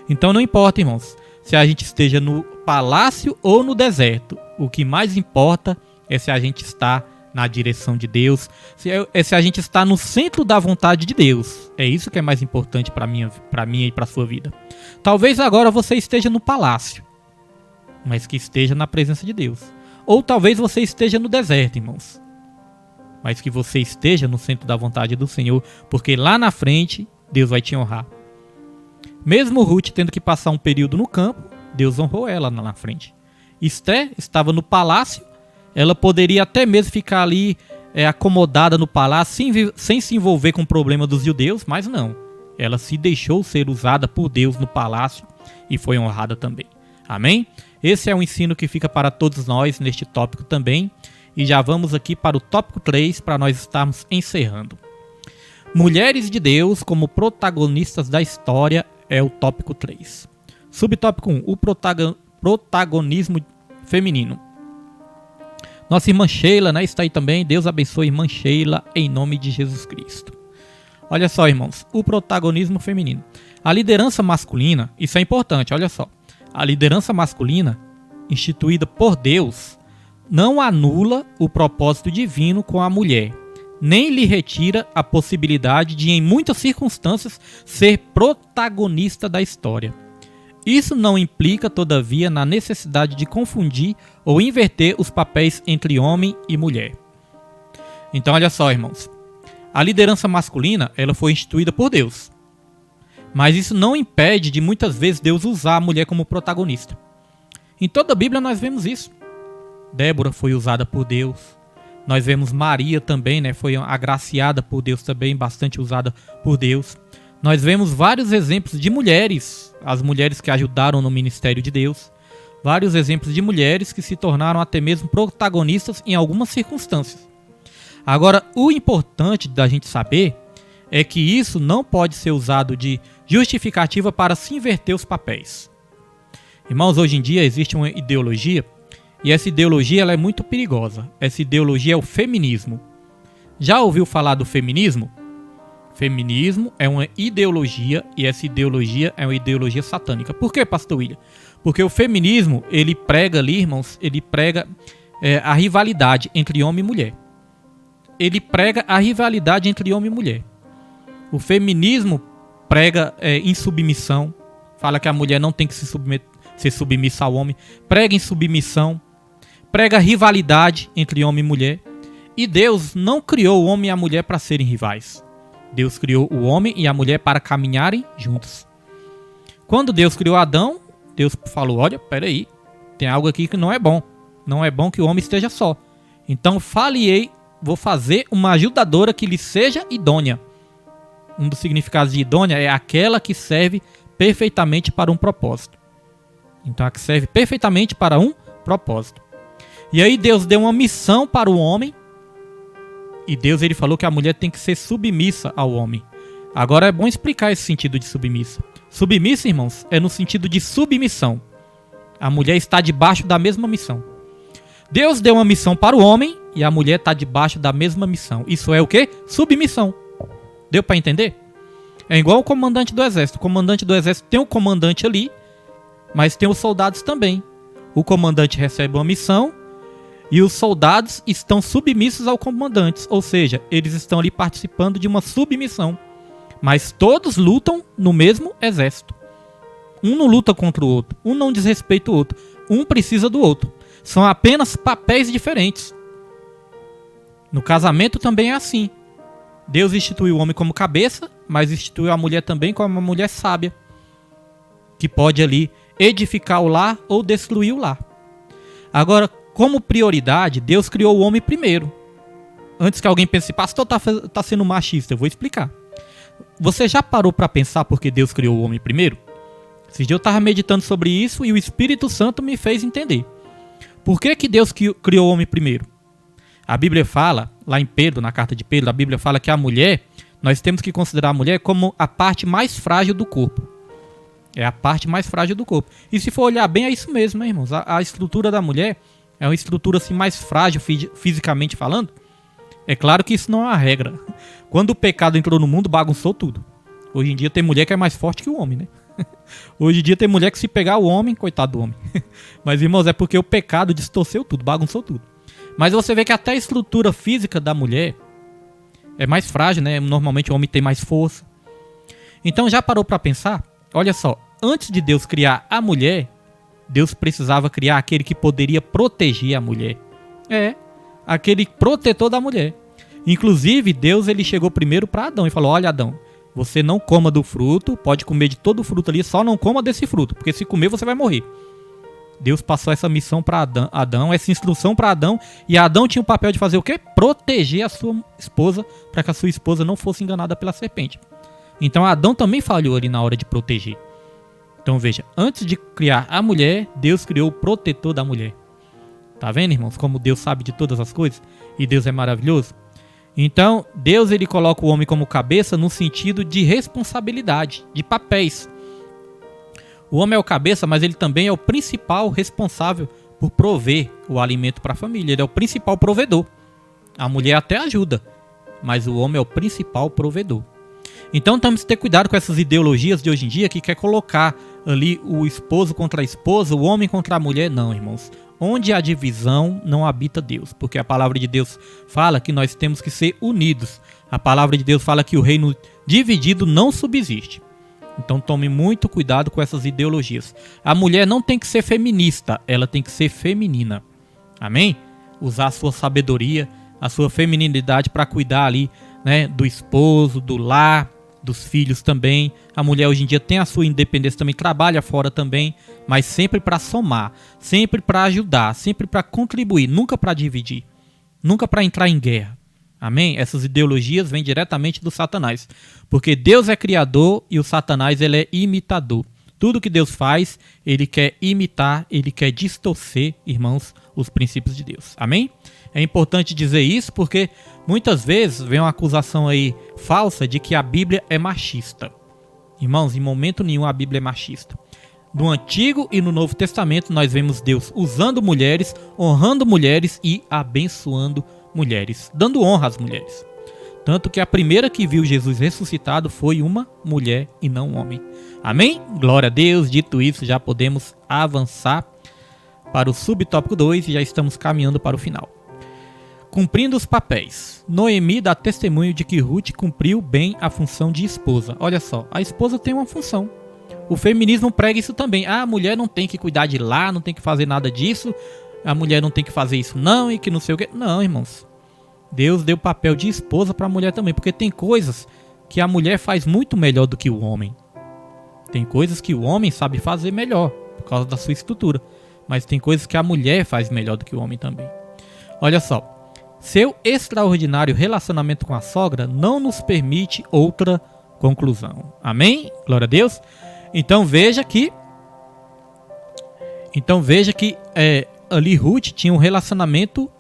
Então não importa, irmãos, se a gente esteja no palácio ou no deserto. O que mais importa é se a gente está na direção de Deus, se a gente está no centro da vontade de Deus. É isso que é mais importante para mim e para a sua vida. Talvez agora você esteja no palácio, mas que esteja na presença de Deus. Ou talvez você esteja no deserto, irmãos, mas que você esteja no centro da vontade do Senhor, porque lá na frente Deus vai te honrar. Mesmo Ruth tendo que passar um período no campo, Deus honrou ela lá na frente. Esther estava no palácio, ela poderia até mesmo ficar ali acomodada no palácio sem se envolver com o problema dos judeus, mas não. Ela se deixou ser usada por Deus no palácio e foi honrada também. Amém? Esse é um ensino que fica para todos nós neste tópico também. E já vamos aqui para o tópico 3 para nós estarmos encerrando. Mulheres de Deus como protagonistas da história é o tópico 3. Subtópico 1, o protagonismo feminino. Nossa irmã Sheila, né, está aí também. Deus abençoe a irmã Sheila em nome de Jesus Cristo. Olha só, irmãos, o protagonismo feminino. A liderança masculina, isso é importante, olha só. A liderança masculina, instituída por Deus, não anula o propósito divino com a mulher, nem lhe retira a possibilidade de, em muitas circunstâncias, ser protagonista da história. Isso não implica, todavia, na necessidade de confundir ou inverter os papéis entre homem e mulher. Então, olha só, irmãos. A liderança masculina, ela foi instituída por Deus. Mas isso não impede de, muitas vezes, Deus usar a mulher como protagonista. Em toda a Bíblia nós vemos isso. Débora foi usada por Deus. Nós vemos Maria também, né? Foi agraciada por Deus também, bastante usada por Deus. Nós vemos vários exemplos de mulheres, as mulheres que ajudaram no ministério de Deus. Vários exemplos de mulheres que se tornaram até mesmo protagonistas em algumas circunstâncias. Agora, o importante da gente saber é que isso não pode ser usado de justificativa para se inverter os papéis. Irmãos, hoje em dia existe uma ideologia E essa ideologia ela é muito perigosa. Essa ideologia é o feminismo. Já ouviu falar do feminismo? Feminismo é uma ideologia e essa ideologia é uma ideologia satânica. Por que, pastor William? Porque o feminismo, ele prega ali, irmãos, ele prega a rivalidade entre homem e mulher. Ele prega a rivalidade entre homem e mulher. O feminismo prega insubmissão, fala que a mulher não tem que ser submissa ao homem, prega insubmissão, prega rivalidade entre homem e mulher. E Deus não criou o homem e a mulher para serem rivais. Deus criou o homem e a mulher para caminharem juntos. Quando Deus criou Adão, Deus falou, olha, peraí, tem algo aqui que não é bom. Não é bom que o homem esteja só. Então vou fazer uma ajudadora que lhe seja idônea. Um dos significados de idônea é aquela que serve perfeitamente para um propósito. Então, a que serve perfeitamente para um propósito. E aí Deus deu uma missão para o homem. E Deus ele falou que a mulher tem que ser submissa ao homem. Agora é bom explicar esse sentido de submissa. Submissa, irmãos, é no sentido de submissão. A mulher está debaixo da mesma missão. Deus deu uma missão para o homem e a mulher está debaixo da mesma missão. Isso é o quê? Submissão. Deu para entender? É igual o comandante do exército. O comandante do exército tem um comandante ali, mas tem os soldados também. O comandante recebe uma missão e os soldados estão submissos ao comandante. Ou seja, eles estão ali participando de uma submissão. Mas todos lutam no mesmo exército. Um não luta contra o outro. Um não desrespeita o outro. Um precisa do outro. São apenas papéis diferentes. No casamento também é assim. Deus instituiu o homem como cabeça, mas instituiu a mulher também como uma mulher sábia, que pode ali edificar o lar ou destruir o lar. Agora, como prioridade, Deus criou o homem primeiro. Antes que alguém pense, pastor, tá sendo machista, eu vou explicar. Você já parou para pensar por que Deus criou o homem primeiro? Esse dia eu estava meditando sobre isso e o Espírito Santo me fez entender. Por que Deus criou o homem primeiro? A Bíblia fala, lá em Pedro, na carta de Pedro, a Bíblia fala que a mulher, nós temos que considerar a mulher como a parte mais frágil do corpo. É a parte mais frágil do corpo. E se for olhar bem, é isso mesmo, né, irmãos? A estrutura da mulher é uma estrutura assim, mais frágil fisicamente falando. É claro que isso não é uma regra. Quando o pecado entrou no mundo, bagunçou tudo. Hoje em dia tem mulher que é mais forte que o homem, né? Hoje em dia tem mulher que se pegar o homem, coitado do homem. Mas, irmãos, é porque o pecado distorceu tudo, bagunçou tudo. Mas você vê que até a estrutura física da mulher é mais frágil, né? Normalmente o homem tem mais força. Então já parou para pensar? Olha só, antes de Deus criar a mulher, Deus precisava criar aquele que poderia proteger a mulher. Aquele protetor da mulher. Inclusive, Deus ele chegou primeiro para Adão e falou, olha Adão, você não coma do fruto, pode comer de todo o fruto ali, só não coma desse fruto, porque se comer você vai morrer. Deus passou essa missão para Adão, essa instrução para Adão, e Adão tinha o papel de fazer o quê? Proteger a sua esposa, para que a sua esposa não fosse enganada pela serpente. Então Adão também falhou ali na hora de proteger. Então veja, antes de criar a mulher, Deus criou o protetor da mulher. Tá vendo, irmãos, como Deus sabe de todas as coisas? E Deus é maravilhoso? Então, Deus ele coloca o homem como cabeça no sentido de responsabilidade, de papéis. O homem é o cabeça, mas ele também é o principal responsável por prover o alimento para a família. Ele é o principal provedor. A mulher até ajuda, mas o homem é o principal provedor. Então temos que ter cuidado com essas ideologias de hoje em dia que quer colocar ali o esposo contra a esposa, o homem contra a mulher. Não, irmãos. Onde há divisão, não habita Deus. Porque a palavra de Deus fala que nós temos que ser unidos. A palavra de Deus fala que o reino dividido não subsiste. Então tome muito cuidado com essas ideologias. A mulher não tem que ser feminista, ela tem que ser feminina. Amém? Usar a sua sabedoria, a sua feminilidade para cuidar ali, né, do esposo, do lar, dos filhos também. A mulher hoje em dia tem a sua independência também, trabalha fora também, mas sempre para somar, sempre para ajudar, sempre para contribuir, nunca para dividir, nunca para entrar em guerra. Amém? Essas ideologias vêm diretamente do Satanás, porque Deus é criador e o Satanás ele é imitador. Tudo que Deus faz, ele quer imitar, ele quer distorcer, irmãos, os princípios de Deus. Amém? É importante dizer isso porque muitas vezes vem uma acusação aí falsa de que a Bíblia é machista. Irmãos, em momento nenhum a Bíblia é machista. No Antigo e no Novo Testamento nós vemos Deus usando mulheres, honrando mulheres e abençoando mulheres, dando honra às mulheres. Tanto que a primeira que viu Jesus ressuscitado foi uma mulher e não um homem. Amém? Glória a Deus. Dito isso, já podemos avançar para o subtópico 2 e já estamos caminhando para o final. Cumprindo os papéis. Noemi dá testemunho de que Ruth cumpriu bem a função de esposa. Olha só, a esposa tem uma função. O feminismo prega isso também. A mulher não tem que cuidar de lá, não tem que fazer nada disso. A mulher não tem que fazer isso não e que não sei o que. Não, irmãos. Deus deu papel de esposa para a mulher também. Porque tem coisas que a mulher faz muito melhor do que o homem. Tem coisas que o homem sabe fazer melhor, por causa da sua estrutura. Mas tem coisas que a mulher faz melhor do que o homem também. Olha só. Seu extraordinário relacionamento com a sogra não nos permite outra conclusão. Amém? Glória a Deus. Então veja que ali Ruth tinha um relacionamento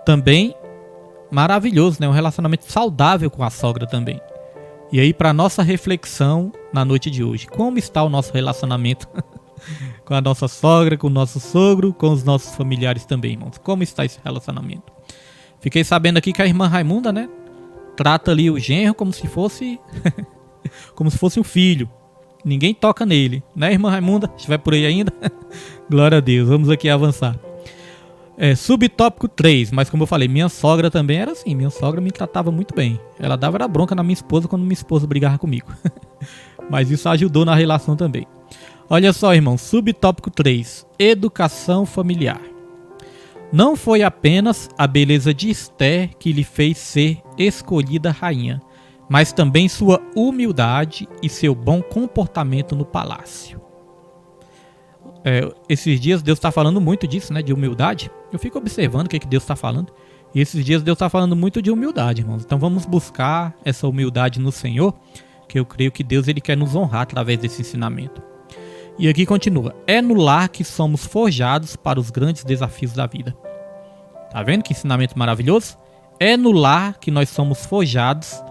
também maravilhoso, né? Um relacionamento saudável com a sogra também. E aí, para nossa reflexão na noite de hoje, como está o nosso relacionamento com a nossa sogra, com o nosso sogro, com os nossos familiares também, irmãos? Como está esse relacionamento? Fiquei sabendo aqui que a irmã Raimunda, né, trata ali o genro como se fosse como se fosse um filho. Ninguém toca nele, né, irmã Raimunda? Estiver por aí ainda? Glória a Deus. Vamos aqui avançar. Subtópico 3, mas como eu falei, minha sogra também era assim. Minha sogra me tratava muito bem. Ela dava bronca na minha esposa quando minha esposa brigava comigo. Mas isso ajudou na relação também. Olha só, irmão, subtópico 3, educação familiar. Não foi apenas a beleza de Esther que lhe fez ser escolhida rainha, mas também sua humildade e seu bom comportamento no palácio. Esses dias Deus está falando muito disso, né, de humildade. Eu fico observando o que Deus está falando. E esses dias Deus está falando muito de humildade, irmãos. Então vamos buscar essa humildade no Senhor, que eu creio que Deus ele quer nos honrar através desse ensinamento. E aqui continua. É no lar que somos forjados para os grandes desafios da vida. Tá vendo que ensinamento maravilhoso? É no lar que nós somos forjados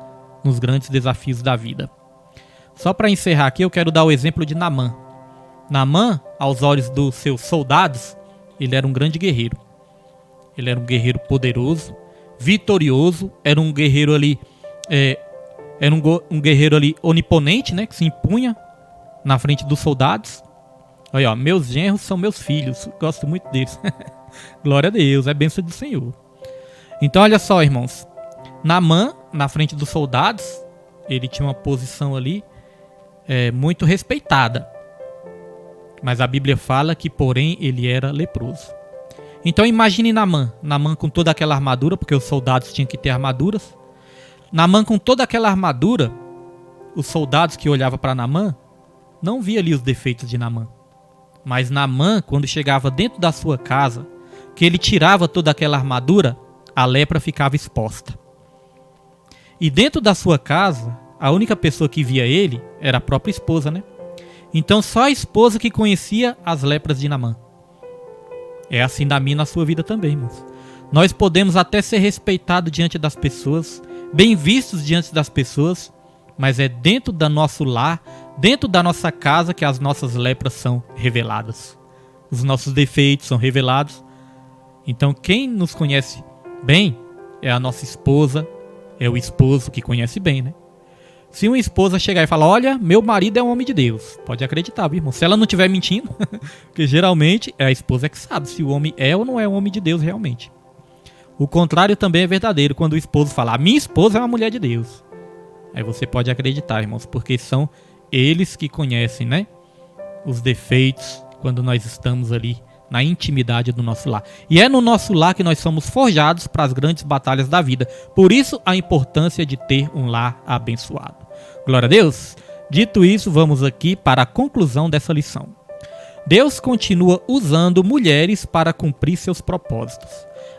nos grandes desafios da vida. Só para encerrar aqui, eu quero dar o exemplo de Naamã. Naamã, aos olhos dos seus soldados, ele era um grande guerreiro. Ele era um guerreiro poderoso, vitorioso, era um guerreiro ali, um guerreiro ali oniponente, né, que se impunha na frente dos soldados. Olha, ó, meus genros são meus filhos, gosto muito deles. Glória a Deus, é bênção do Senhor. Então olha só, irmãos, Naamã, na frente dos soldados, ele tinha uma posição ali muito respeitada. Mas a Bíblia fala que, porém, ele era leproso. Então imagine Naamã com toda aquela armadura, porque os soldados tinham que ter armaduras. Naamã com toda aquela armadura, os soldados que olhavam para Naamã não via ali os defeitos de Naamã. Mas Naamã, quando chegava dentro da sua casa, que ele tirava toda aquela armadura, a lepra ficava exposta. E dentro da sua casa, a única pessoa que via ele era a própria esposa, né? Então só a esposa que conhecia as lepras de Naamã. É assim da minha na sua vida também, irmãos. Nós podemos até ser respeitados diante das pessoas, bem vistos diante das pessoas, mas é dentro do nosso lar, dentro da nossa casa que as nossas lepras são reveladas. Os nossos defeitos são revelados. Então quem nos conhece bem é a nossa esposa, é o esposo que conhece bem, né? Se uma esposa chegar e falar, olha, meu marido é um homem de Deus, pode acreditar, viu, irmão? Se ela não estiver mentindo, porque geralmente é a esposa que sabe se o homem é ou não é um homem de Deus realmente. O contrário também é verdadeiro, quando o esposo fala, a minha esposa é uma mulher de Deus. Aí você pode acreditar, irmãos, porque são eles que conhecem, né, os defeitos quando nós estamos ali na intimidade do nosso lar. E é no nosso lar que nós somos forjados para as grandes batalhas da vida. Por isso a importância de ter um lar abençoado. Glória a Deus. Dito isso, vamos aqui para a conclusão dessa lição. Deus continua usando mulheres para cumprir seus propósitos.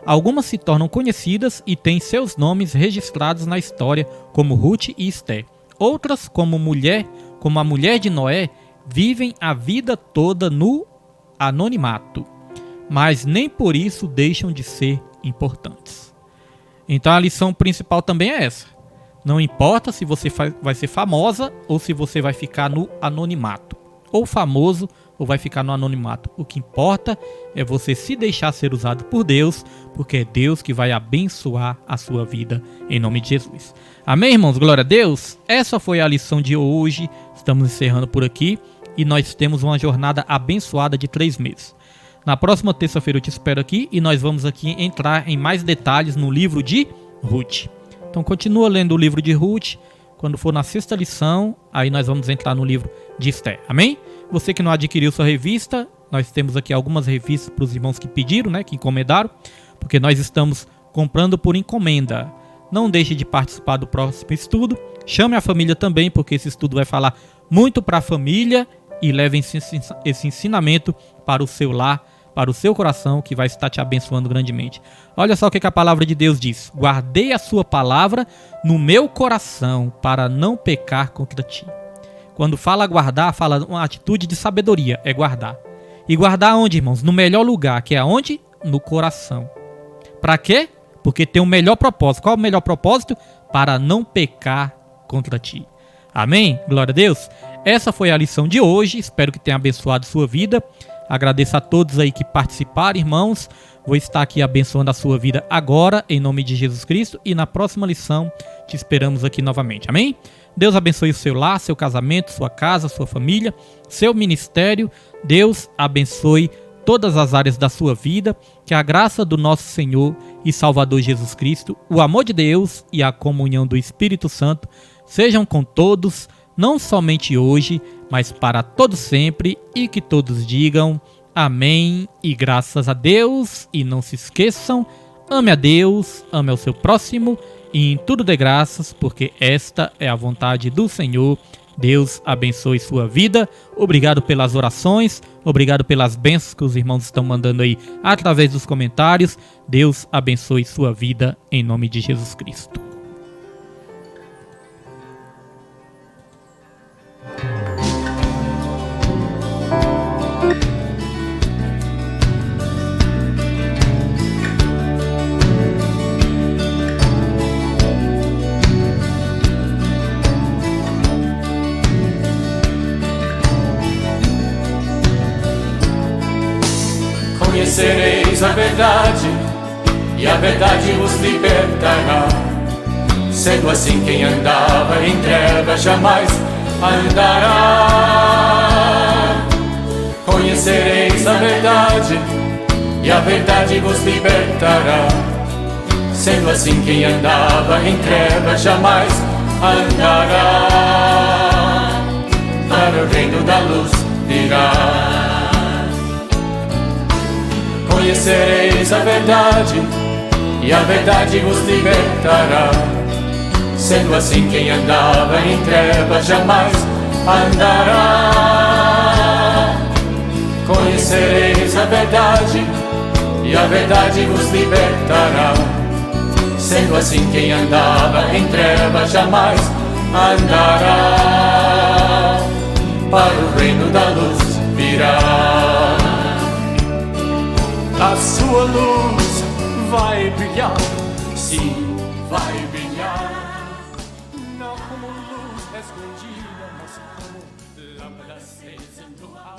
Algumas se tornam conhecidas e têm seus nomes registrados na história, como Ruth e Esther. Outras, como a mulher de Noé, vivem a vida toda no anonimato, mas nem por isso deixam de ser importantes. Então a lição principal também é essa. Não importa se você vai ser famosa ou se você vai ficar no anonimato, ou famoso ou vai ficar no anonimato. O que importa é você se deixar ser usado por Deus, porque é Deus que vai abençoar a sua vida, em nome de Jesus. Amém, irmãos? Glória a Deus. Essa foi a lição de hoje. Estamos encerrando por aqui e nós temos uma jornada abençoada de 3 meses. Na próxima terça-feira eu te espero aqui e nós vamos aqui entrar em mais detalhes no livro de Ruth. Então continua lendo o livro de Ruth. Quando for na 6ª lição, aí nós vamos entrar no livro de Esther. Amém? Você que não adquiriu sua revista, nós temos aqui algumas revistas para os irmãos que pediram, né, que encomendaram, porque nós estamos comprando por encomenda. Não deixe de participar do próximo estudo. Chame a família também, porque esse estudo vai falar muito para a família e leve esse ensinamento para o seu lar, para o seu coração, que vai estar te abençoando grandemente. Olha só o que a palavra de Deus diz. Guardei a sua palavra no meu coração para não pecar contra ti. Quando fala guardar, fala uma atitude de sabedoria, é guardar. E guardar onde, irmãos? No melhor lugar, que é aonde? No coração. Para quê? Porque tem um melhor propósito. Qual é o melhor propósito? Para não pecar contra ti. Amém? Glória a Deus. Essa foi a lição de hoje. Espero que tenha abençoado sua vida. Agradeço a todos aí que participaram, irmãos. Vou estar aqui abençoando a sua vida agora, em nome de Jesus Cristo. E na próxima lição, te esperamos aqui novamente. Amém? Deus abençoe o seu lar, seu casamento, sua casa, sua família, seu ministério. Deus abençoe todas as áreas da sua vida. Que a graça do nosso Senhor e Salvador Jesus Cristo, o amor de Deus e a comunhão do Espírito Santo sejam com todos, não somente hoje, mas para todos sempre, e que todos digam amém e graças a Deus. E não se esqueçam, ame a Deus, ame ao seu próximo e em tudo dê graças, porque esta é a vontade do Senhor. Deus abençoe sua vida. Obrigado pelas orações, obrigado pelas bênçãos que os irmãos estão mandando aí através dos comentários. Deus abençoe sua vida em nome de Jesus Cristo. Conhecereis a verdade, e a verdade vos libertará. Sendo assim, quem andava em trevas jamais andará. Conhecereis a verdade, e a verdade vos libertará. Sendo assim, quem andava em trevas jamais andará. Para o reino da luz virá. Conhecereis a verdade, e a verdade vos libertará. Sendo assim, quem andava em trevas jamais andará. Conhecereis a verdade, e a verdade vos libertará. Sendo assim, quem andava em trevas jamais andará. Para o reino da luz virá. A sua luz vai brilhar, sim, vai brilhar. Não como luz escondida, mas como lâmpada acesa no altar.